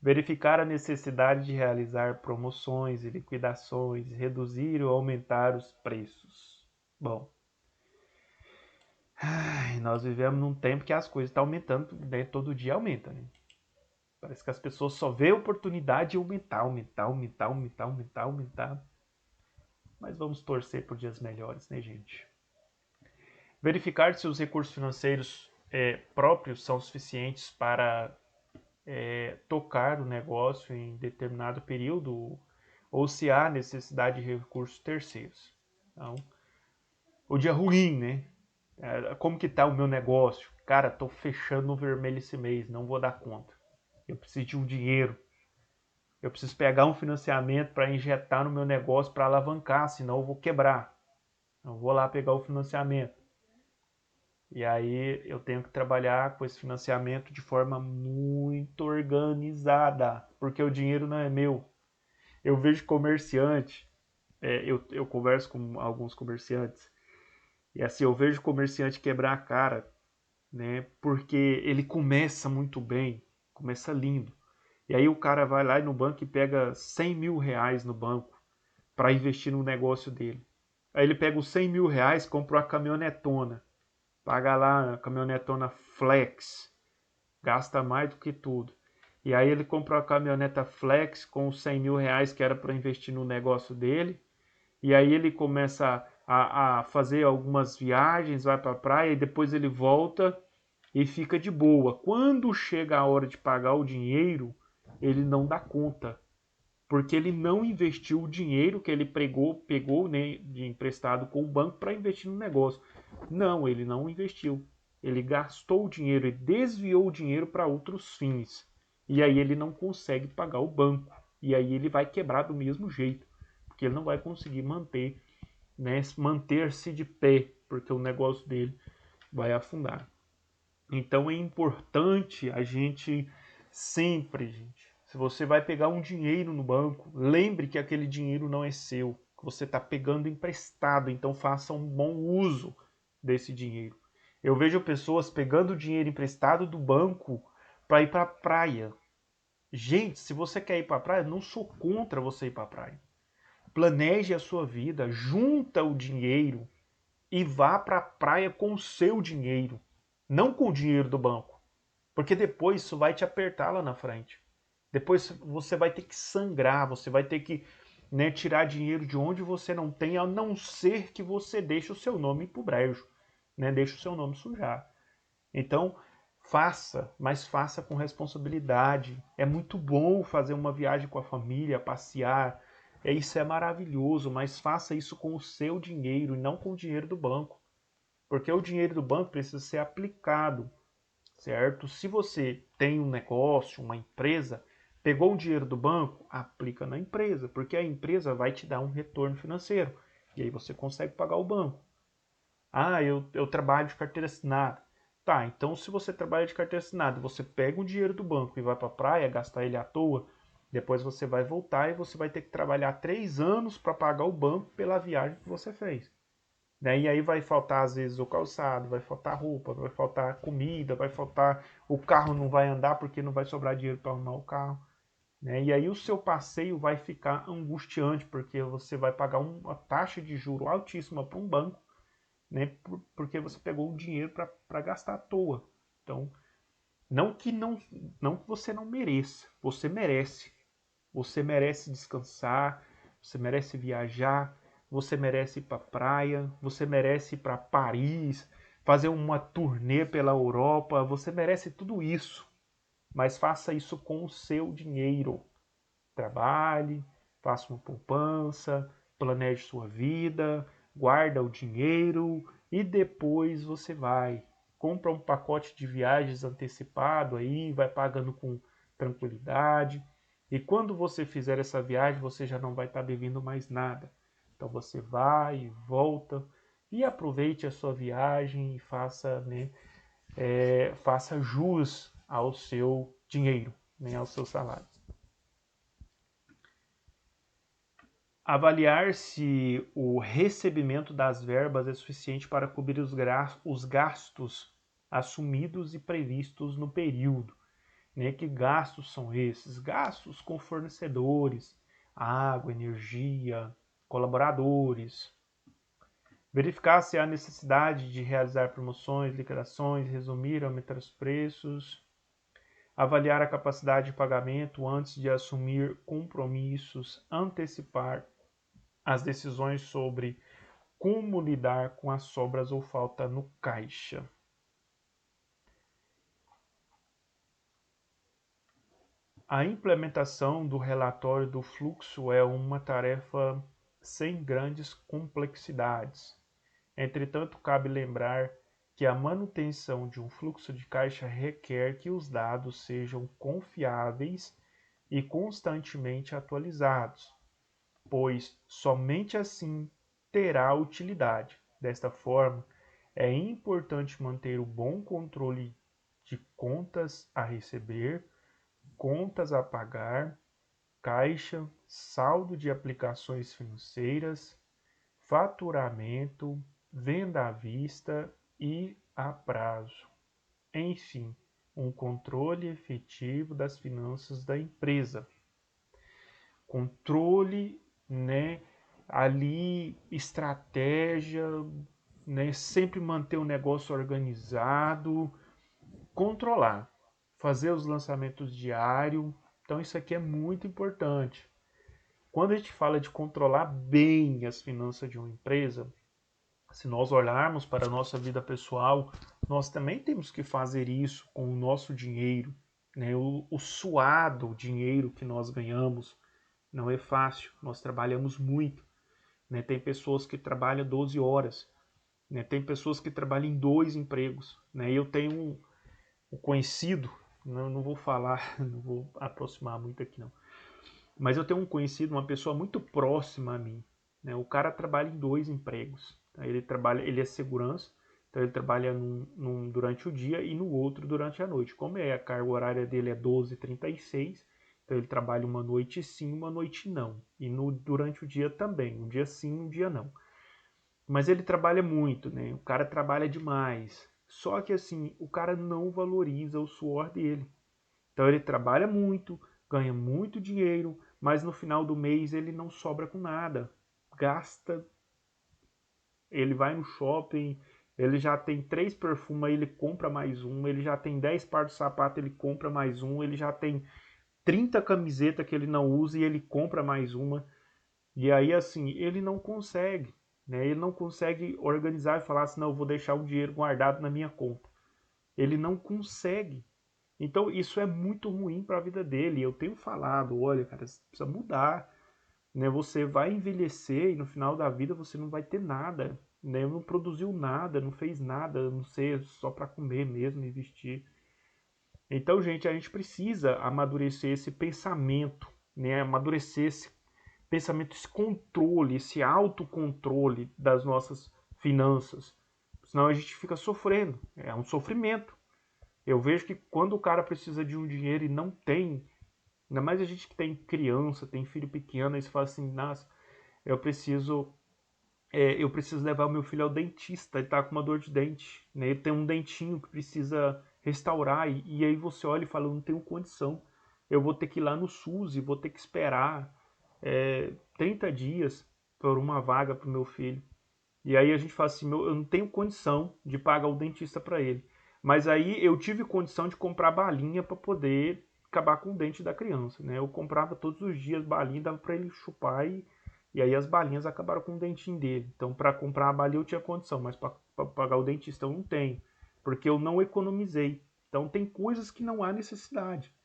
Verificar a necessidade de realizar promoções e liquidações, reduzir ou aumentar os preços. Bom, nós vivemos num tempo que as coisas estão aumentando, né? Todo dia aumenta, né? Parece que as pessoas só vê oportunidade de aumentar. Mas vamos torcer por dias melhores, né, gente? Verificar se os recursos financeiros próprios são suficientes para tocar o negócio em determinado período ou se há necessidade de recursos terceiros. Então, o dia ruim, né? Como que tá o meu negócio? Cara, tô fechando no vermelho esse mês, não vou dar conta. Eu preciso de um dinheiro. Eu preciso pegar um financiamento para injetar no meu negócio para alavancar, senão eu vou quebrar. Eu vou lá pegar o financiamento. E aí eu tenho que trabalhar com esse financiamento de forma muito organizada, porque o dinheiro não é meu. Eu vejo comerciante, eu converso com alguns comerciantes, e assim, eu vejo comerciante quebrar a cara, né? Porque ele começa muito bem, começa lindo. E aí o cara vai lá no banco e pega R$100.000 no banco para investir no negócio dele. Aí ele pega os R$100.000, compra uma caminhonetona, paga lá a caminhonetona Flex, gasta mais do que tudo. E aí ele comprou a caminhoneta Flex com os R$100.000 que era para investir no negócio dele. E aí ele começa a fazer algumas viagens, vai para a praia e depois ele volta e fica de boa. Quando chega a hora de pagar o dinheiro, ele não dá conta. Porque ele não investiu o dinheiro que ele pegou né, de emprestado com o banco para investir no negócio. Não, ele não investiu. Ele gastou o dinheiro e desviou o dinheiro para outros fins. E aí ele não consegue pagar o banco. E aí ele vai quebrar do mesmo jeito. Porque ele não vai conseguir manter-se de pé. Porque o negócio dele vai afundar. Então é importante a gente sempre, gente, se você vai pegar um dinheiro no banco, lembre que aquele dinheiro não é seu, que você está pegando emprestado, então faça um bom uso desse dinheiro. Eu vejo pessoas pegando dinheiro emprestado do banco para ir para a praia. Gente, se você quer ir para a praia, não sou contra você ir para a praia. Planeje a sua vida, junta o dinheiro e vá para a praia com o seu dinheiro, não com o dinheiro do banco. Porque depois isso vai te apertar lá na frente. Depois você vai ter que sangrar, você vai ter que tirar dinheiro de onde você não tem, a não ser que você deixe o seu nome pro brejo, deixe o seu nome sujar. Então, faça, mas faça com responsabilidade. É muito bom fazer uma viagem com a família, passear, isso é maravilhoso, mas faça isso com o seu dinheiro e não com o dinheiro do banco. Porque o dinheiro do banco precisa ser aplicado, certo? Se você tem um negócio, uma empresa, pegou o dinheiro do banco, aplica na empresa, porque a empresa vai te dar um retorno financeiro. E aí você consegue pagar o banco. Ah, eu trabalho de carteira assinada. Tá, então se você trabalha de carteira assinada, você pega o dinheiro do banco e vai para a praia, gastar ele à toa, depois você vai voltar e você vai ter que trabalhar 3 anos para pagar o banco pela viagem que você fez. Né? E aí vai faltar às vezes o calçado, vai faltar roupa, vai faltar comida, vai faltar... O carro não vai andar porque não vai sobrar dinheiro para arrumar o carro. Né? E aí o seu passeio vai ficar angustiante, porque você vai pagar uma taxa de juro altíssima para um banco, né? Porque você pegou o dinheiro para gastar à toa. Então, não que você não mereça, você merece. Você merece descansar, você merece viajar, você merece ir para a praia, você merece ir para Paris, fazer uma turnê pela Europa, você merece tudo isso. Mas faça isso com o seu dinheiro. Trabalhe, faça uma poupança, planeje sua vida, guarda o dinheiro e depois você vai. Compra um pacote de viagens antecipado aí, vai pagando com tranquilidade. E quando você fizer essa viagem, você já não vai estar devendo mais nada. Então você vai e volta e aproveite a sua viagem e faça, né, faça jus ao seu dinheiro, né, ao seu salário. Avaliar se o recebimento das verbas é suficiente para cobrir os gastos assumidos e previstos no período. Né? Que gastos são esses? Gastos com fornecedores, água, energia, colaboradores. Verificar se há necessidade de realizar promoções, liquidações, resumir, aumentar os preços. Avaliar a capacidade de pagamento antes de assumir compromissos, antecipar as decisões sobre como lidar com as sobras ou falta no caixa. A implementação do relatório do fluxo é uma tarefa sem grandes complexidades. Entretanto, cabe lembrar que a manutenção de um fluxo de caixa requer que os dados sejam confiáveis e constantemente atualizados, pois somente assim terá utilidade. Desta forma, é importante manter o bom controle de contas a receber, contas a pagar, caixa, saldo de aplicações financeiras, faturamento, venda à vista e a prazo. Enfim, um controle efetivo das finanças da empresa. Controle, né, ali estratégia, né, sempre manter o negócio organizado, controlar, fazer os lançamentos diários. Então isso aqui é muito importante. Quando a gente fala de controlar bem as finanças de uma empresa, se nós olharmos para a nossa vida pessoal, nós também temos que fazer isso com o nosso dinheiro, né? O suado dinheiro que nós ganhamos não é fácil, nós trabalhamos muito, né? Tem pessoas que trabalham 12 horas, né? Tem pessoas que trabalham em 2 empregos, né? Eu tenho um conhecido, não vou falar, não vou aproximar muito aqui não, mas eu tenho um conhecido, uma pessoa muito próxima a mim, né? O cara trabalha em 2 empregos, tá? Ele é segurança, então ele trabalha durante o dia e no outro durante a noite. Como a carga horária dele é 12h36, então ele trabalha uma noite sim, uma noite não. E durante o dia também, um dia sim, um dia não. Mas ele trabalha muito, né? O cara trabalha demais. Só que assim, o cara não valoriza o suor dele. Então ele trabalha muito, ganha muito dinheiro, mas no final do mês ele não sobra com nada. Gasta, ele vai no shopping, ele já tem 3 perfumes, ele compra mais um, ele já tem 10 pares de sapato, ele compra mais um, ele já tem 30 camisetas que ele não usa e ele compra mais uma. E aí assim, ele não consegue, né? Ele não consegue organizar e falar assim, não, eu vou deixar o dinheiro guardado na minha conta. Ele não consegue. Então isso é muito ruim para a vida dele. Eu tenho falado, olha, cara, você precisa mudar, né? Você vai envelhecer e no final da vida você não vai ter nada. né? Não produziu nada, não fez nada, não sei, só para comer mesmo e vestir. Então, gente, a gente precisa amadurecer esse pensamento, né? Amadurecer esse pensamento, esse controle, esse autocontrole das nossas finanças. Senão a gente fica sofrendo, é um sofrimento. Eu vejo que quando o cara precisa de um dinheiro e não tem, ainda mais a gente que tem criança, tem filho pequeno, aí você fala assim, nossa, eu preciso levar o meu filho ao dentista, ele tá com uma dor de dente, né? Ele tem um dentinho que precisa restaurar, e aí você olha e fala, eu não tenho condição, eu vou ter que ir lá no SUS e vou ter que esperar 30 dias por uma vaga para o meu filho. E aí a gente fala assim, eu não tenho condição de pagar o dentista para ele. Mas aí eu tive condição de comprar balinha para poder acabar com o dente da criança, né? Eu comprava todos os dias balinha, dava para ele chupar e aí as balinhas acabaram com o dentinho dele. Então para comprar a balinha eu tinha condição, mas para pagar o dentista eu não tenho, porque eu não economizei. Então tem coisas que não há necessidade.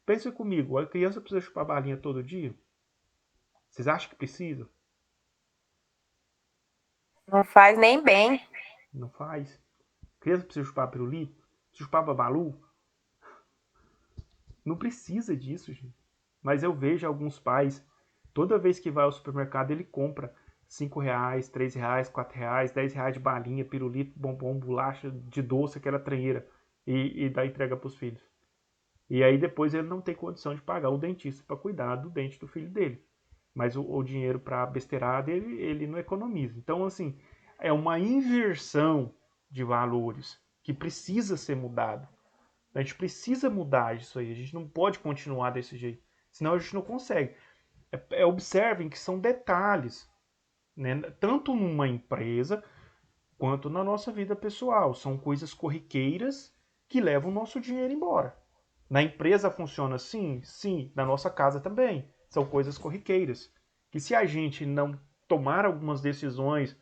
Pensa comigo, a criança precisa chupar balinha todo dia? Vocês acham que precisa? Não faz nem bem. Não faz. A criança precisa chupar pirulito? Precisa chupar babalu? Não precisa disso, gente. Mas eu vejo alguns pais, toda vez que vai ao supermercado, ele compra R$ 5, R$ 3, R$ 4, R$ 10 de balinha, pirulito, bombom, bolacha, de doce, aquela tranheira, e dá entrega para os filhos. E aí depois ele não tem condição de pagar o dentista para cuidar do dente do filho dele. Mas o dinheiro para a besteirada ele não economiza. Então, assim, é uma inversão de valores que precisa ser mudado. A gente precisa mudar isso aí. A gente não pode continuar desse jeito. Senão a gente não consegue. Observem que são detalhes, né? Tanto numa empresa quanto na nossa vida pessoal. São coisas corriqueiras que levam o nosso dinheiro embora. Na empresa funciona assim? Sim. Na nossa casa também. São coisas corriqueiras. Que se a gente não tomar algumas decisões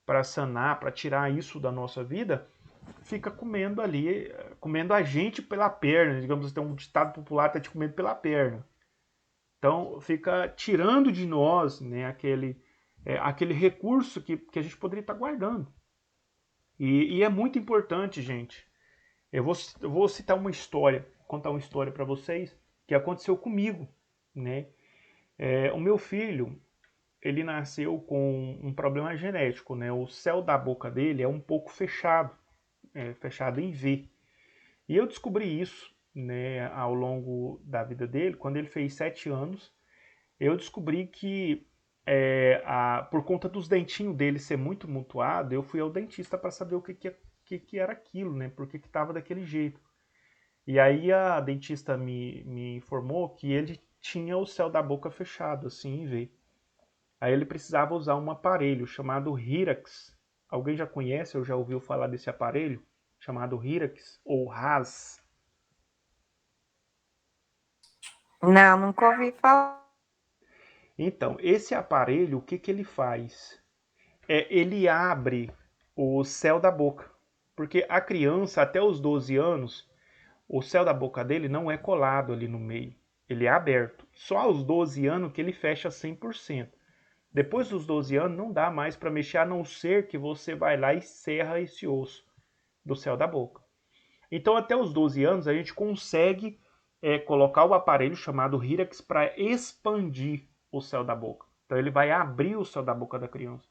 para sanar, para tirar isso da nossa vida, fica comendo ali, comendo a gente pela perna. Digamos assim, tem um ditado popular, está te comendo pela perna. Então, fica tirando de nós, né, aquele recurso que a gente poderia estar guardando. E é muito importante, gente. Eu vou citar uma história, contar uma história para vocês que aconteceu comigo, né? O meu filho, ele nasceu com um problema genético, né? O céu da boca dele é um pouco fechado, fechado em V. E eu descobri isso, né, ao longo da vida dele, quando ele fez 7 anos, eu descobri que por conta dos dentinhos dele ser muito mutuado, eu fui ao dentista para saber o que era aquilo, né? Por que estava daquele jeito. E aí a dentista me informou que ele tinha o céu da boca fechado, assim, em V. Aí ele precisava usar um aparelho chamado Hirax. Alguém já conhece ou já ouviu falar desse aparelho? Chamado Hirax ou RAS? Não, nunca ouvi falar. Então, esse aparelho, o que ele faz? Ele abre o céu da boca. Porque a criança, até os 12 anos, o céu da boca dele não é colado ali no meio. Ele é aberto. Só aos 12 anos que ele fecha 100%. Depois dos 12 anos não dá mais para mexer, a não ser que você vai lá e serra esse osso do céu da boca. Então até os 12 anos a gente consegue colocar o aparelho chamado Hirax para expandir o céu da boca. Então ele vai abrir o céu da boca da criança.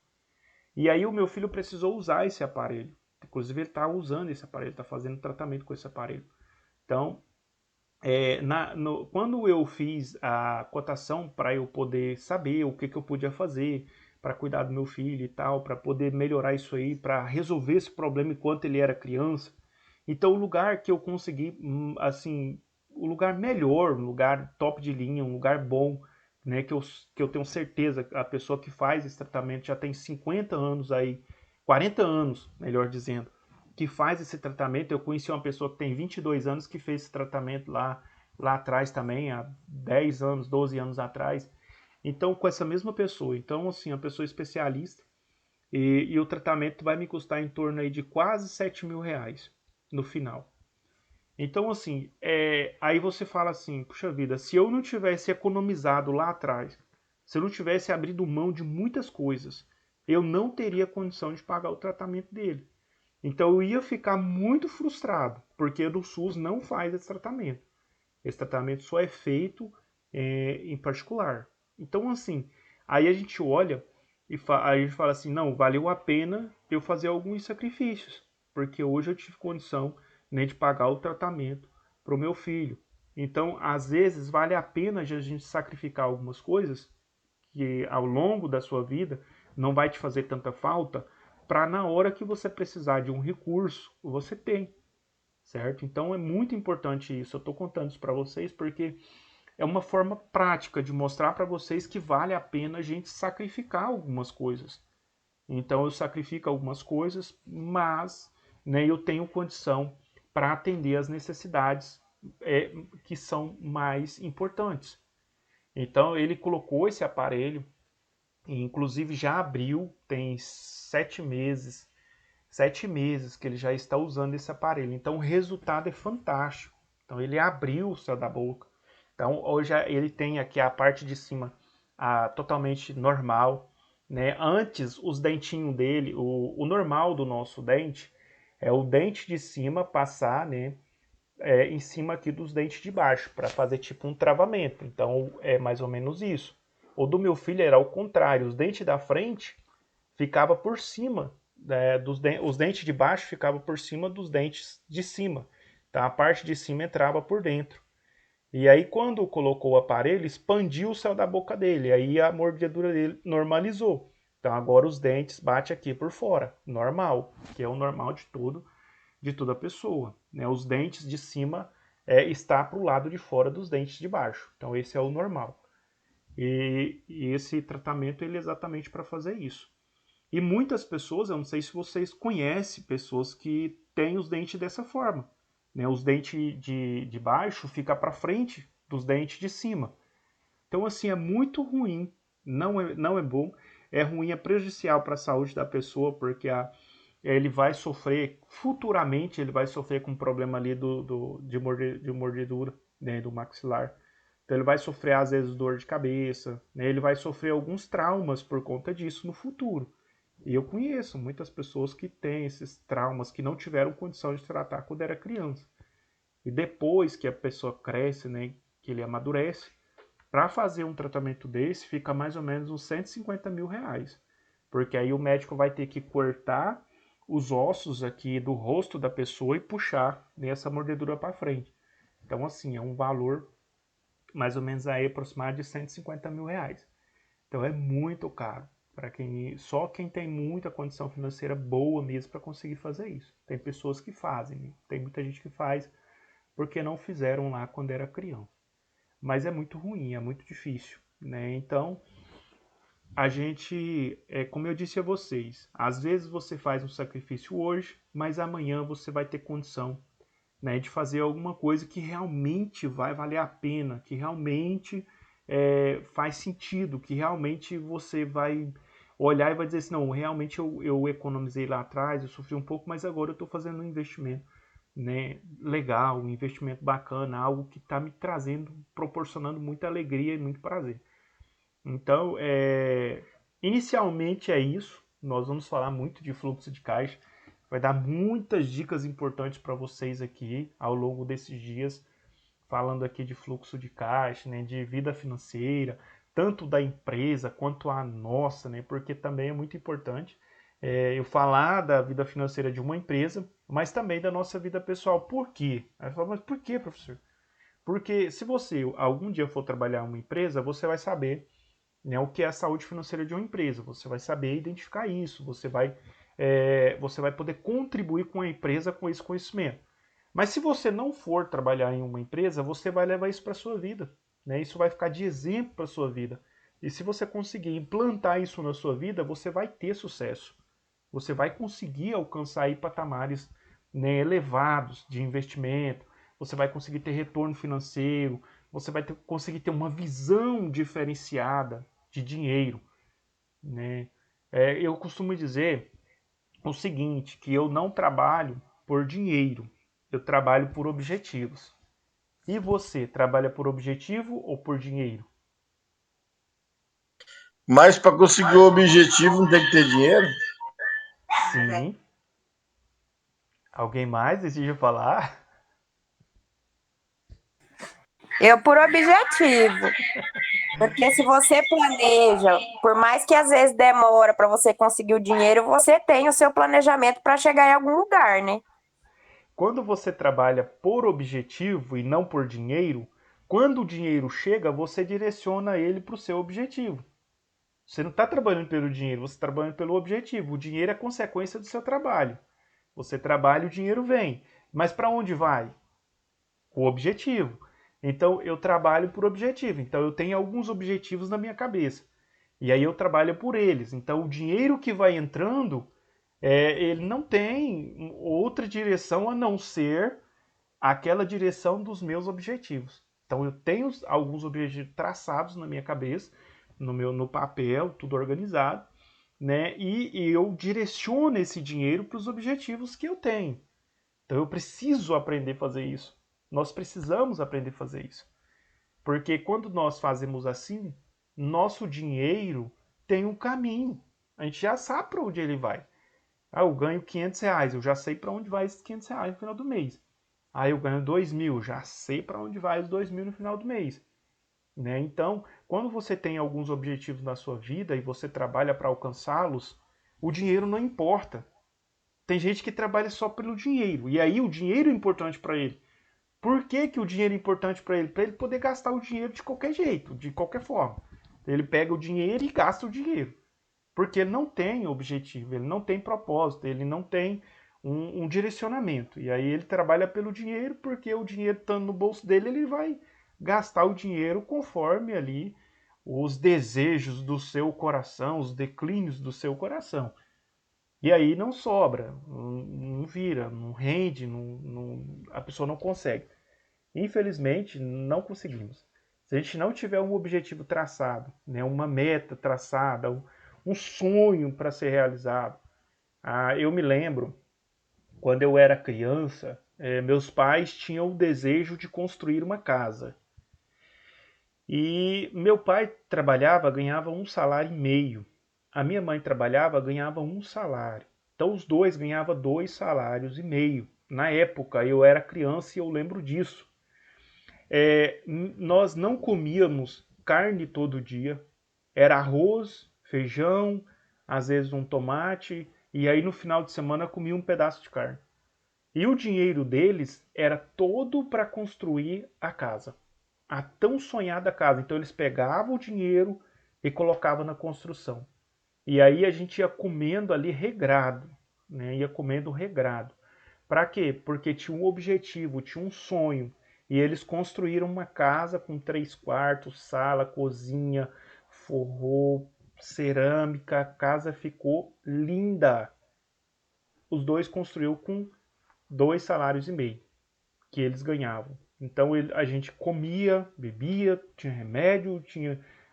E aí o meu filho precisou usar esse aparelho. Inclusive ele está usando esse aparelho, está fazendo tratamento com esse aparelho. Então, quando eu fiz a cotação para eu poder saber o que eu podia fazer para cuidar do meu filho e tal, para poder melhorar isso aí, para resolver esse problema enquanto ele era criança, então o lugar que eu consegui, assim, o lugar melhor, um lugar top de linha, um lugar bom, né, que eu tenho certeza, a pessoa que faz esse tratamento já tem 50 anos aí, 40 anos, melhor dizendo, que faz esse tratamento. Eu conheci uma pessoa que tem 22 anos que fez esse tratamento lá atrás também, há 10 anos, 12 anos atrás. Então, com essa mesma pessoa. Então, assim, uma pessoa especialista. E o tratamento vai me custar em torno aí de quase R$ 7.000 no final. Então, assim, aí você fala assim, puxa vida, se eu não tivesse economizado lá atrás, se eu não tivesse abrido mão de muitas coisas, eu não teria condição de pagar o tratamento dele. Então eu ia ficar muito frustrado, porque o SUS não faz esse tratamento. Esse tratamento só é feito em particular. Então, assim, aí a gente olha e aí a gente fala assim, não, valeu a pena eu fazer alguns sacrifícios, porque hoje eu tive condição, né, de pagar o tratamento para o meu filho. Então, às vezes, vale a pena a gente sacrificar algumas coisas que ao longo da sua vida não vai te fazer tanta falta, para na hora que você precisar de um recurso, você tem, certo? Então é muito importante isso. Eu estou contando isso para vocês porque é uma forma prática de mostrar para vocês que vale a pena a gente sacrificar algumas coisas. Então eu sacrifico algumas coisas, mas, né, eu tenho condição para atender as necessidades que são mais importantes. Então ele colocou esse aparelho, e inclusive já abriu, tem 7 meses que ele já está usando esse aparelho. Então o resultado é fantástico. Então ele abriu o céu da boca. Então hoje ele tem aqui a parte de cima totalmente normal, né? Antes os dentinhos dele, o normal do nosso dente é o dente de cima passar, né, em cima aqui dos dentes de baixo para fazer tipo um travamento. Então é mais ou menos isso. O do meu filho era ao contrário, os dentes da frente ficava por cima, os dentes de baixo ficavam por cima dos dentes de cima. Então a parte de cima entrava por dentro. E aí quando colocou o aparelho, expandiu o céu da boca dele, aí a mordedura dele normalizou. Então agora os dentes batem aqui por fora, normal, que é o normal de toda pessoa, né? Os dentes de cima está para o lado de fora dos dentes de baixo. Então esse é o normal. E esse tratamento ele é exatamente para fazer isso. E muitas pessoas, eu não sei se vocês conhecem pessoas que têm os dentes dessa forma, né? Os dentes de baixo fica para frente dos dentes de cima. Então assim é muito ruim, não é bom, é ruim, é prejudicial para a saúde da pessoa, porque ele vai sofrer, futuramente ele vai sofrer com um problema ali de mordedura, né, do maxilar. Então ele vai sofrer às vezes dor de cabeça, né, ele vai sofrer alguns traumas por conta disso no futuro. E eu conheço muitas pessoas que têm esses traumas, que não tiveram condição de tratar quando era criança. E depois que a pessoa cresce, né, que ele amadurece, para fazer um tratamento desse fica mais ou menos uns 150 mil reais. Porque aí o médico vai ter que cortar os ossos aqui do rosto da pessoa e puxar nessa mordedura para frente. Então, assim, é um valor mais ou menos aí aproximado de 150 mil reais. Então é muito caro. Só quem tem muita condição financeira boa mesmo para conseguir fazer isso. Tem pessoas que fazem, né? Tem muita gente que faz porque não fizeram lá quando era criança. Mas é muito ruim, é muito difícil, né? Então, a gente, como eu disse a vocês, às vezes você faz um sacrifício hoje, mas amanhã você vai ter condição, né, de fazer alguma coisa que realmente vai valer a pena, que realmente faz sentido, que realmente você vai olhar e vai dizer assim, não, realmente eu economizei lá atrás, eu sofri um pouco, mas agora eu estou fazendo um investimento, né, legal, um investimento bacana, algo que está me trazendo, proporcionando muita alegria e muito prazer. Então, inicialmente é isso. Nós vamos falar muito de fluxo de caixa. Vai dar muitas dicas importantes para vocês aqui ao longo desses dias, falando aqui de fluxo de caixa, né, de vida financeira, tanto da empresa quanto a nossa, né, porque também é muito importante eu falar da vida financeira de uma empresa, mas também da nossa vida pessoal. Por quê? Aí fala, mas por quê, professor? Porque se você algum dia for trabalhar em uma empresa, você vai saber, né, o que é a saúde financeira de uma empresa. Você vai saber identificar isso, você vai poder contribuir com a empresa com esse conhecimento. Mas se você não for trabalhar em uma empresa, você vai levar isso para a sua vida, né? Isso vai ficar de exemplo para a sua vida. E se você conseguir implantar isso na sua vida, você vai ter sucesso. Você vai conseguir alcançar aí patamares, né, elevados de investimento, você vai conseguir ter retorno financeiro, você vai conseguir ter uma visão diferenciada de dinheiro, né? Eu costumo dizer o seguinte, que eu não trabalho por dinheiro, eu trabalho por objetivos. E você, trabalha por objetivo ou por dinheiro? Mas para conseguir o objetivo não tem que ter dinheiro? Sim. Alguém mais deseja falar? Eu por objetivo. Porque se você planeja, por mais que às vezes demora para você conseguir o dinheiro, você tem o seu planejamento para chegar em algum lugar, né? Quando você trabalha por objetivo e não por dinheiro, quando o dinheiro chega, você direciona ele para o seu objetivo. Você não está trabalhando pelo dinheiro, você está trabalhando pelo objetivo. O dinheiro é consequência do seu trabalho. Você trabalha, o dinheiro vem. Mas para onde vai? O objetivo. Então eu trabalho por objetivo. Então eu tenho alguns objetivos na minha cabeça. E aí eu trabalho por eles. Então o dinheiro que vai entrando, ele não tem outra direção a não ser aquela direção dos meus objetivos. Então eu tenho alguns objetivos traçados na minha cabeça, no papel, tudo organizado, né? E eu direciono esse dinheiro para os objetivos que eu tenho. Então eu preciso aprender a fazer isso. Nós precisamos aprender a fazer isso. Porque quando nós fazemos assim, nosso dinheiro tem um caminho. A gente já sabe para onde ele vai. Ah, eu ganho R$ 500, eu já sei para onde vai esses R$ 500 no final do mês. Ah, eu ganho 2.000, já sei para onde vai os 2.000 no final do mês. Né? Então, quando você tem alguns objetivos na sua vida e você trabalha para alcançá-los, o dinheiro não importa. Tem gente que trabalha só pelo dinheiro, e aí o dinheiro é importante para ele. Por que, que o dinheiro é importante para ele? Para ele poder gastar o dinheiro de qualquer jeito, de qualquer forma. Ele pega o dinheiro e gasta o dinheiro. Porque ele não tem objetivo, ele não tem propósito, ele não tem um direcionamento. E aí ele trabalha pelo dinheiro, porque o dinheiro estando no bolso dele, ele vai gastar o dinheiro conforme ali os desejos do seu coração, os declínios do seu coração. E aí não sobra, não vira, não rende, a pessoa não consegue. Infelizmente, não conseguimos. Se a gente não tiver um objetivo traçado, né, uma meta traçada, um sonho para ser realizado. Eu me lembro, quando eu era criança, meus pais tinham o desejo de construir uma casa. E meu pai trabalhava, ganhava 1,5 salário. A minha mãe trabalhava, ganhava 1 salário. Então os dois ganhavam 2,5 salários. Na época eu era criança e eu lembro disso. Nós não comíamos carne todo dia. Era arroz, feijão, às vezes um tomate, e aí no final de semana comia um pedaço de carne. E o dinheiro deles era todo para construir a casa. A tão sonhada casa. Então eles pegavam o dinheiro e colocavam na construção. E aí a gente ia comendo ali regrado, né? Ia comendo regrado. Para quê? Porque tinha um objetivo, tinha um sonho. E eles construíram uma casa com 3 quartos, sala, cozinha, forrou, cerâmica. A casa ficou linda. Os dois construíram com 2,5 salários que eles ganhavam. Então a gente comia, bebia, tinha remédio,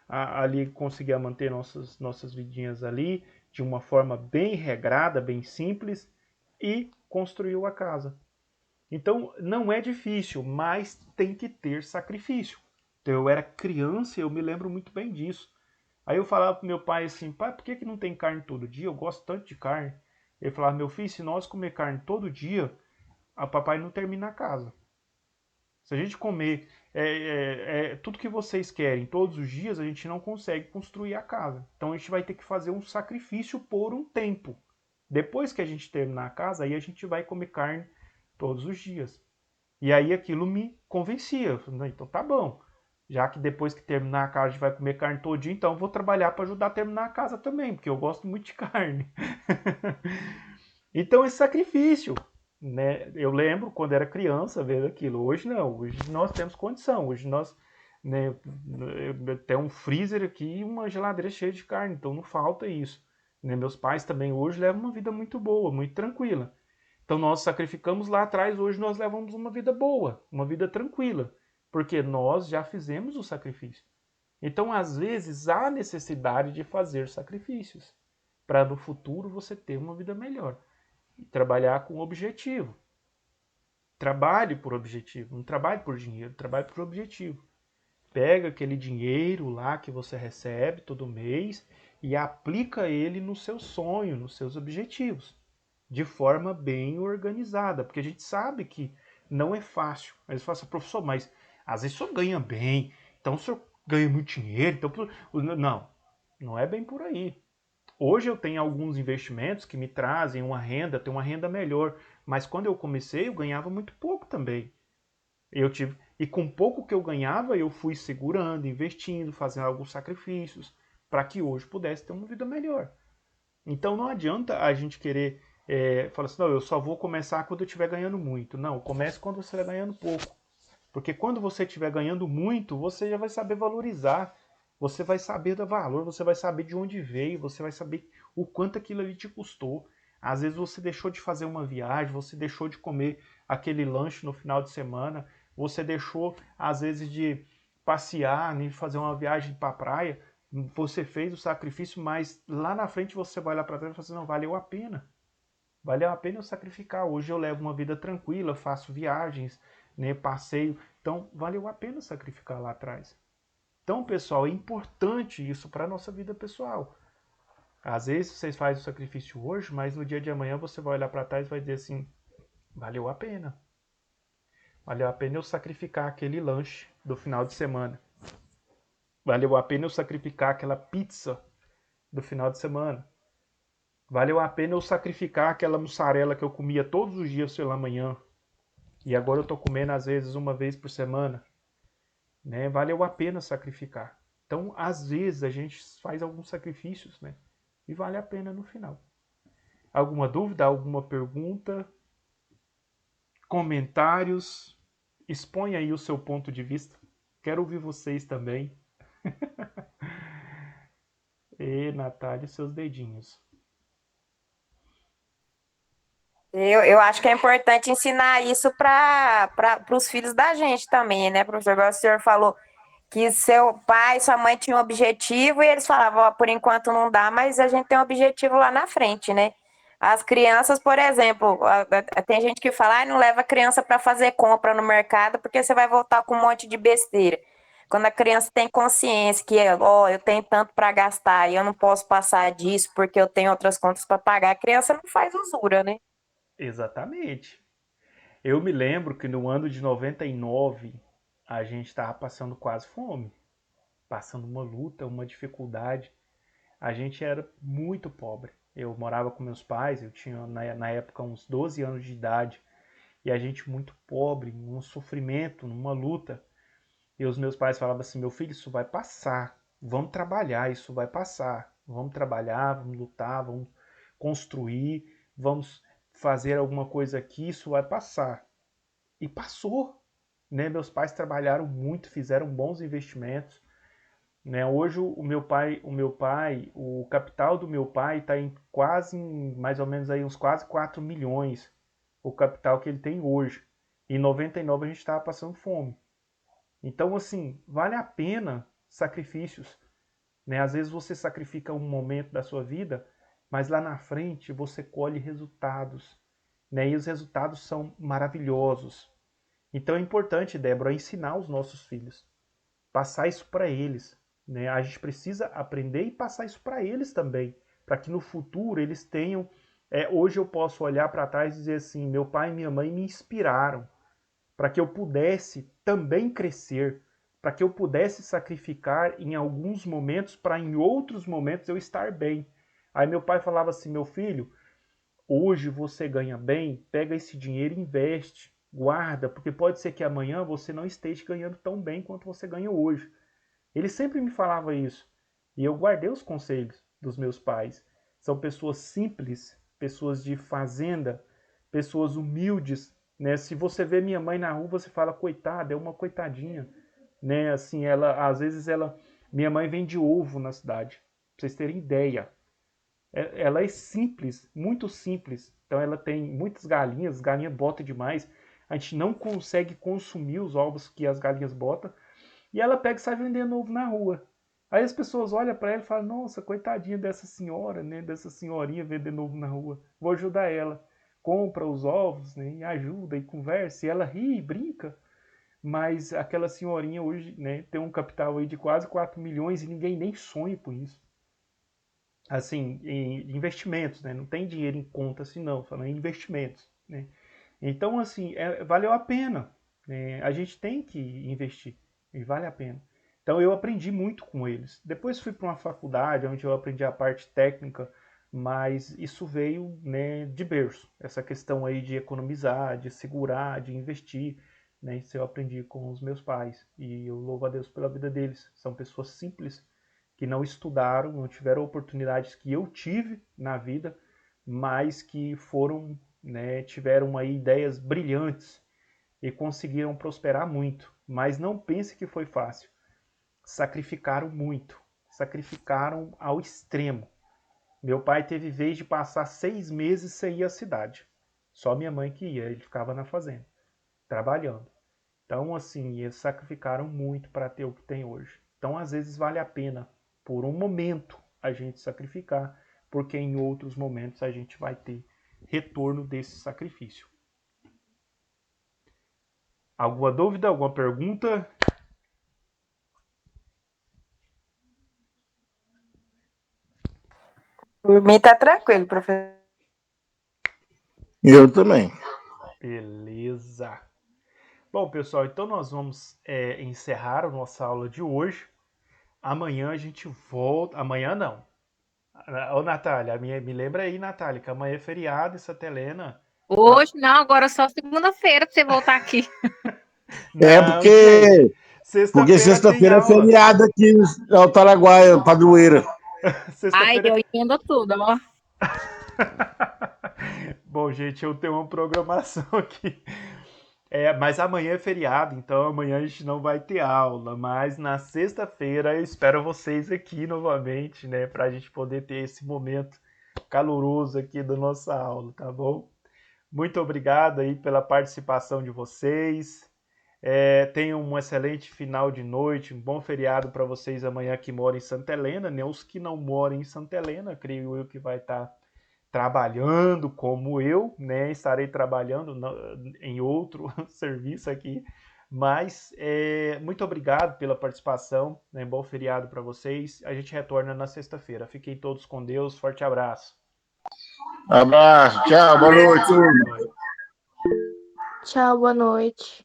ali conseguia manter nossas vidinhas ali de uma forma bem regrada, bem simples e construiu a casa. Então não é difícil, mas tem que ter sacrifício. Então eu era criança e eu me lembro muito bem disso. Aí eu falava pro meu pai assim, pai, por que não tem carne todo dia? Eu gosto tanto de carne. Ele falava, meu filho, se nós comer carne todo dia, a papai não termina a casa. Se a gente comer tudo que vocês querem todos os dias, a gente não consegue construir a casa. Então a gente vai ter que fazer um sacrifício por um tempo. Depois que a gente terminar a casa, aí a gente vai comer carne todos os dias. E aí aquilo me convencia. Eu falei, então tá bom. Já que depois que terminar a casa a gente vai comer carne todo dia, então eu vou trabalhar para ajudar a terminar a casa também, porque eu gosto muito de carne. Então é sacrifício. Né? Eu lembro quando era criança ver aquilo. Hoje não. Hoje nós temos condição. Hoje nós, né, tem um freezer aqui e uma geladeira cheia de carne. Então não falta isso. Né? Meus pais também hoje levam uma vida muito boa, muito tranquila. Então nós sacrificamos lá atrás, hoje nós levamos uma vida boa, uma vida tranquila. Porque nós já fizemos o sacrifício. Então, às vezes, há necessidade de fazer sacrifícios para no futuro você ter uma vida melhor. E trabalhar com objetivo. Trabalhe por objetivo, não trabalhe por dinheiro, trabalhe por objetivo. pega aquele dinheiro lá que você recebe todo mês e aplica ele no seu sonho, nos seus objetivos, de forma bem organizada, porque a gente sabe que não é fácil. Aí você fala assim, professor, mas às vezes o senhor ganha bem, então o senhor ganha muito dinheiro, então... Não, não é bem por aí. Hoje eu tenho alguns investimentos que me trazem uma renda, tenho uma renda melhor, mas quando eu comecei eu ganhava muito pouco também. E com pouco que eu ganhava, eu fui segurando, investindo, fazendo alguns sacrifícios, para que hoje pudesse ter uma vida melhor. Então não adianta a gente querer falar assim, não, eu só vou começar quando eu estiver ganhando muito. Não, comece quando você estiver ganhando pouco. Porque quando você estiver ganhando muito, você já vai saber valorizar, você vai saber do valor, você vai saber de onde veio, você vai saber o quanto aquilo ali te custou. Às vezes você deixou de fazer uma viagem, você deixou de comer aquele lanche no final de semana, você deixou, às vezes, de passear, de fazer uma viagem para a praia, você fez o sacrifício, mas lá na frente você vai lá para trás e fala assim, não, valeu a pena. Valeu a pena eu sacrificar. Hoje eu levo uma vida tranquila, faço viagens, né, passeio. Então, valeu a pena sacrificar lá atrás. Então, pessoal, é importante isso para a nossa vida pessoal. Às vezes vocês fazem o sacrifício hoje, mas no dia de amanhã você vai olhar para trás e vai dizer assim, valeu a pena. Valeu a pena eu sacrificar aquele lanche do final de semana. Valeu a pena eu sacrificar aquela pizza do final de semana. Valeu a pena eu sacrificar aquela mussarela que eu comia todos os dias pela manhã. E agora eu estou comendo às vezes uma vez por semana. Né? Valeu a pena sacrificar. Então, às vezes, a gente faz alguns sacrifícios, né? E vale a pena no final. Alguma dúvida? Alguma pergunta? Comentários? Expõe aí o seu ponto de vista. Quero ouvir vocês também. E, Natália, seus dedinhos. Eu acho que é importante ensinar isso para os filhos da gente também, né, professor? Igual o senhor falou que seu pai, sua mãe tinham um objetivo e eles falavam, ó, por enquanto não dá, mas a gente tem um objetivo lá na frente, né? As crianças, por exemplo, tem gente que fala, ah, não leva a criança para fazer compra no mercado porque você vai voltar com um monte de besteira. Quando a criança tem consciência que, ó, eu tenho tanto para gastar e eu não posso passar disso porque eu tenho outras contas para pagar, a criança não faz usura, né? Exatamente. Eu me lembro que no ano de 99 a gente estava passando quase fome. Passando uma luta, uma dificuldade. A gente era muito pobre. Eu morava com meus pais, eu tinha na época uns 12 anos de idade, e a gente muito pobre, num sofrimento, numa luta. E os meus pais falavam assim, meu filho, isso vai passar, vamos trabalhar, isso vai passar. Vamos trabalhar, vamos lutar, vamos construir, vamos fazer alguma coisa aqui, isso vai passar. E passou, né? Meus pais trabalharam muito, fizeram bons investimentos. Né? Hoje o capital do meu pai está em quase, mais ou menos aí uns quase 4 milhões, o capital que ele tem hoje. Em 99 a gente estava passando fome. Então, assim, vale a pena sacrifícios. Né? Às vezes você sacrifica um momento da sua vida, mas lá na frente você colhe resultados. Né? E os resultados são maravilhosos. Então é importante, Débora, ensinar os nossos filhos, passar isso para eles. Né? A gente precisa aprender e passar isso para eles também, para que no futuro eles tenham. Hoje eu posso olhar para trás e dizer assim: meu pai e minha mãe me inspiraram para que eu pudesse também crescer, para que eu pudesse sacrificar em alguns momentos para em outros momentos eu estar bem. Aí meu pai falava assim: meu filho, hoje você ganha bem, pega esse dinheiro e investe, guarda, porque pode ser que amanhã você não esteja ganhando tão bem quanto você ganha hoje. Ele sempre me falava isso. E eu guardei os conselhos dos meus pais. São pessoas simples, pessoas de fazenda, pessoas humildes, né? Se você vê minha mãe na rua, você fala, coitada, é uma coitadinha, né? Assim, às vezes minha mãe vende ovo na cidade, pra vocês terem ideia. Ela é simples, muito simples. Então ela tem muitas galinhas, as galinhas botam demais. A gente não consegue consumir os ovos que as galinhas botam. E ela pega e sai vendendo ovo na rua. Aí as pessoas olham para ela e falam, nossa, coitadinha dessa senhora, né? Dessa senhorinha vendendo ovo na rua. Vou ajudar ela. Compra os ovos, né? E ajuda e conversa. E ela ri e brinca. mas aquela senhorinha hoje, né, tem um capital aí de quase 4 milhões e ninguém nem sonha com isso. Assim, em investimentos, né? Não tem dinheiro em conta assim não, falando em investimentos, né? Então, assim, valeu a pena, né? A gente tem que investir e vale a pena. Então, eu aprendi muito com eles. Depois fui para uma faculdade onde eu aprendi a parte técnica, mas isso veio, né, de berço. Essa questão aí de economizar, de segurar, de investir, né? Isso eu aprendi com os meus pais e eu louvo a Deus pela vida deles. São pessoas simples que não estudaram, não tiveram oportunidades que eu tive na vida, mas que foram, né, tiveram aí ideias brilhantes e conseguiram prosperar muito. Mas não pense que foi fácil. Sacrificaram muito, sacrificaram ao extremo. Meu pai teve vez de passar 6 meses sem ir à cidade. Só minha mãe que ia, ele ficava na fazenda, trabalhando. Então, assim, eles sacrificaram muito para ter o que tem hoje. Então, às vezes, vale a pena, por um momento, a gente sacrificar, porque em outros momentos a gente vai ter retorno desse sacrifício. Alguma dúvida? Alguma pergunta? Por mim tá tranquilo, professor. Eu também. Beleza. Bom, pessoal, então nós vamos encerrar a nossa aula de hoje. Amanhã a gente volta. Amanhã não. Ô, Natália, me lembra aí, Natália, que amanhã é feriado em Santa Helena. Hoje não, agora só segunda-feira pra você voltar aqui. É Não, gente. porque Sexta-feira tem sexta-feira é aula. feriado aqui no Altaraguaia, Padroeira. Ai, Sexta-feira. eu entendo tudo, ó. Bom, gente, eu tenho uma programação aqui. Mas amanhã é feriado, então amanhã a gente não vai ter aula. Mas na sexta-feira eu espero vocês aqui novamente, né? Pra gente poder ter esse momento caloroso aqui da nossa aula, tá bom? Muito obrigado aí pela participação de vocês. Tenham um excelente final de noite, um bom feriado para vocês amanhã que moram em Santa Helena, né? Os que não moram em Santa Helena, creio eu que vai estar trabalhando como eu, né? Estarei trabalhando em outro serviço aqui, mas muito obrigado pela participação, né? Bom feriado para vocês. A gente retorna na sexta-feira. Fiquem todos com Deus. Forte abraço. Abraço, tchau, boa noite. Boa noite. Tchau, boa noite.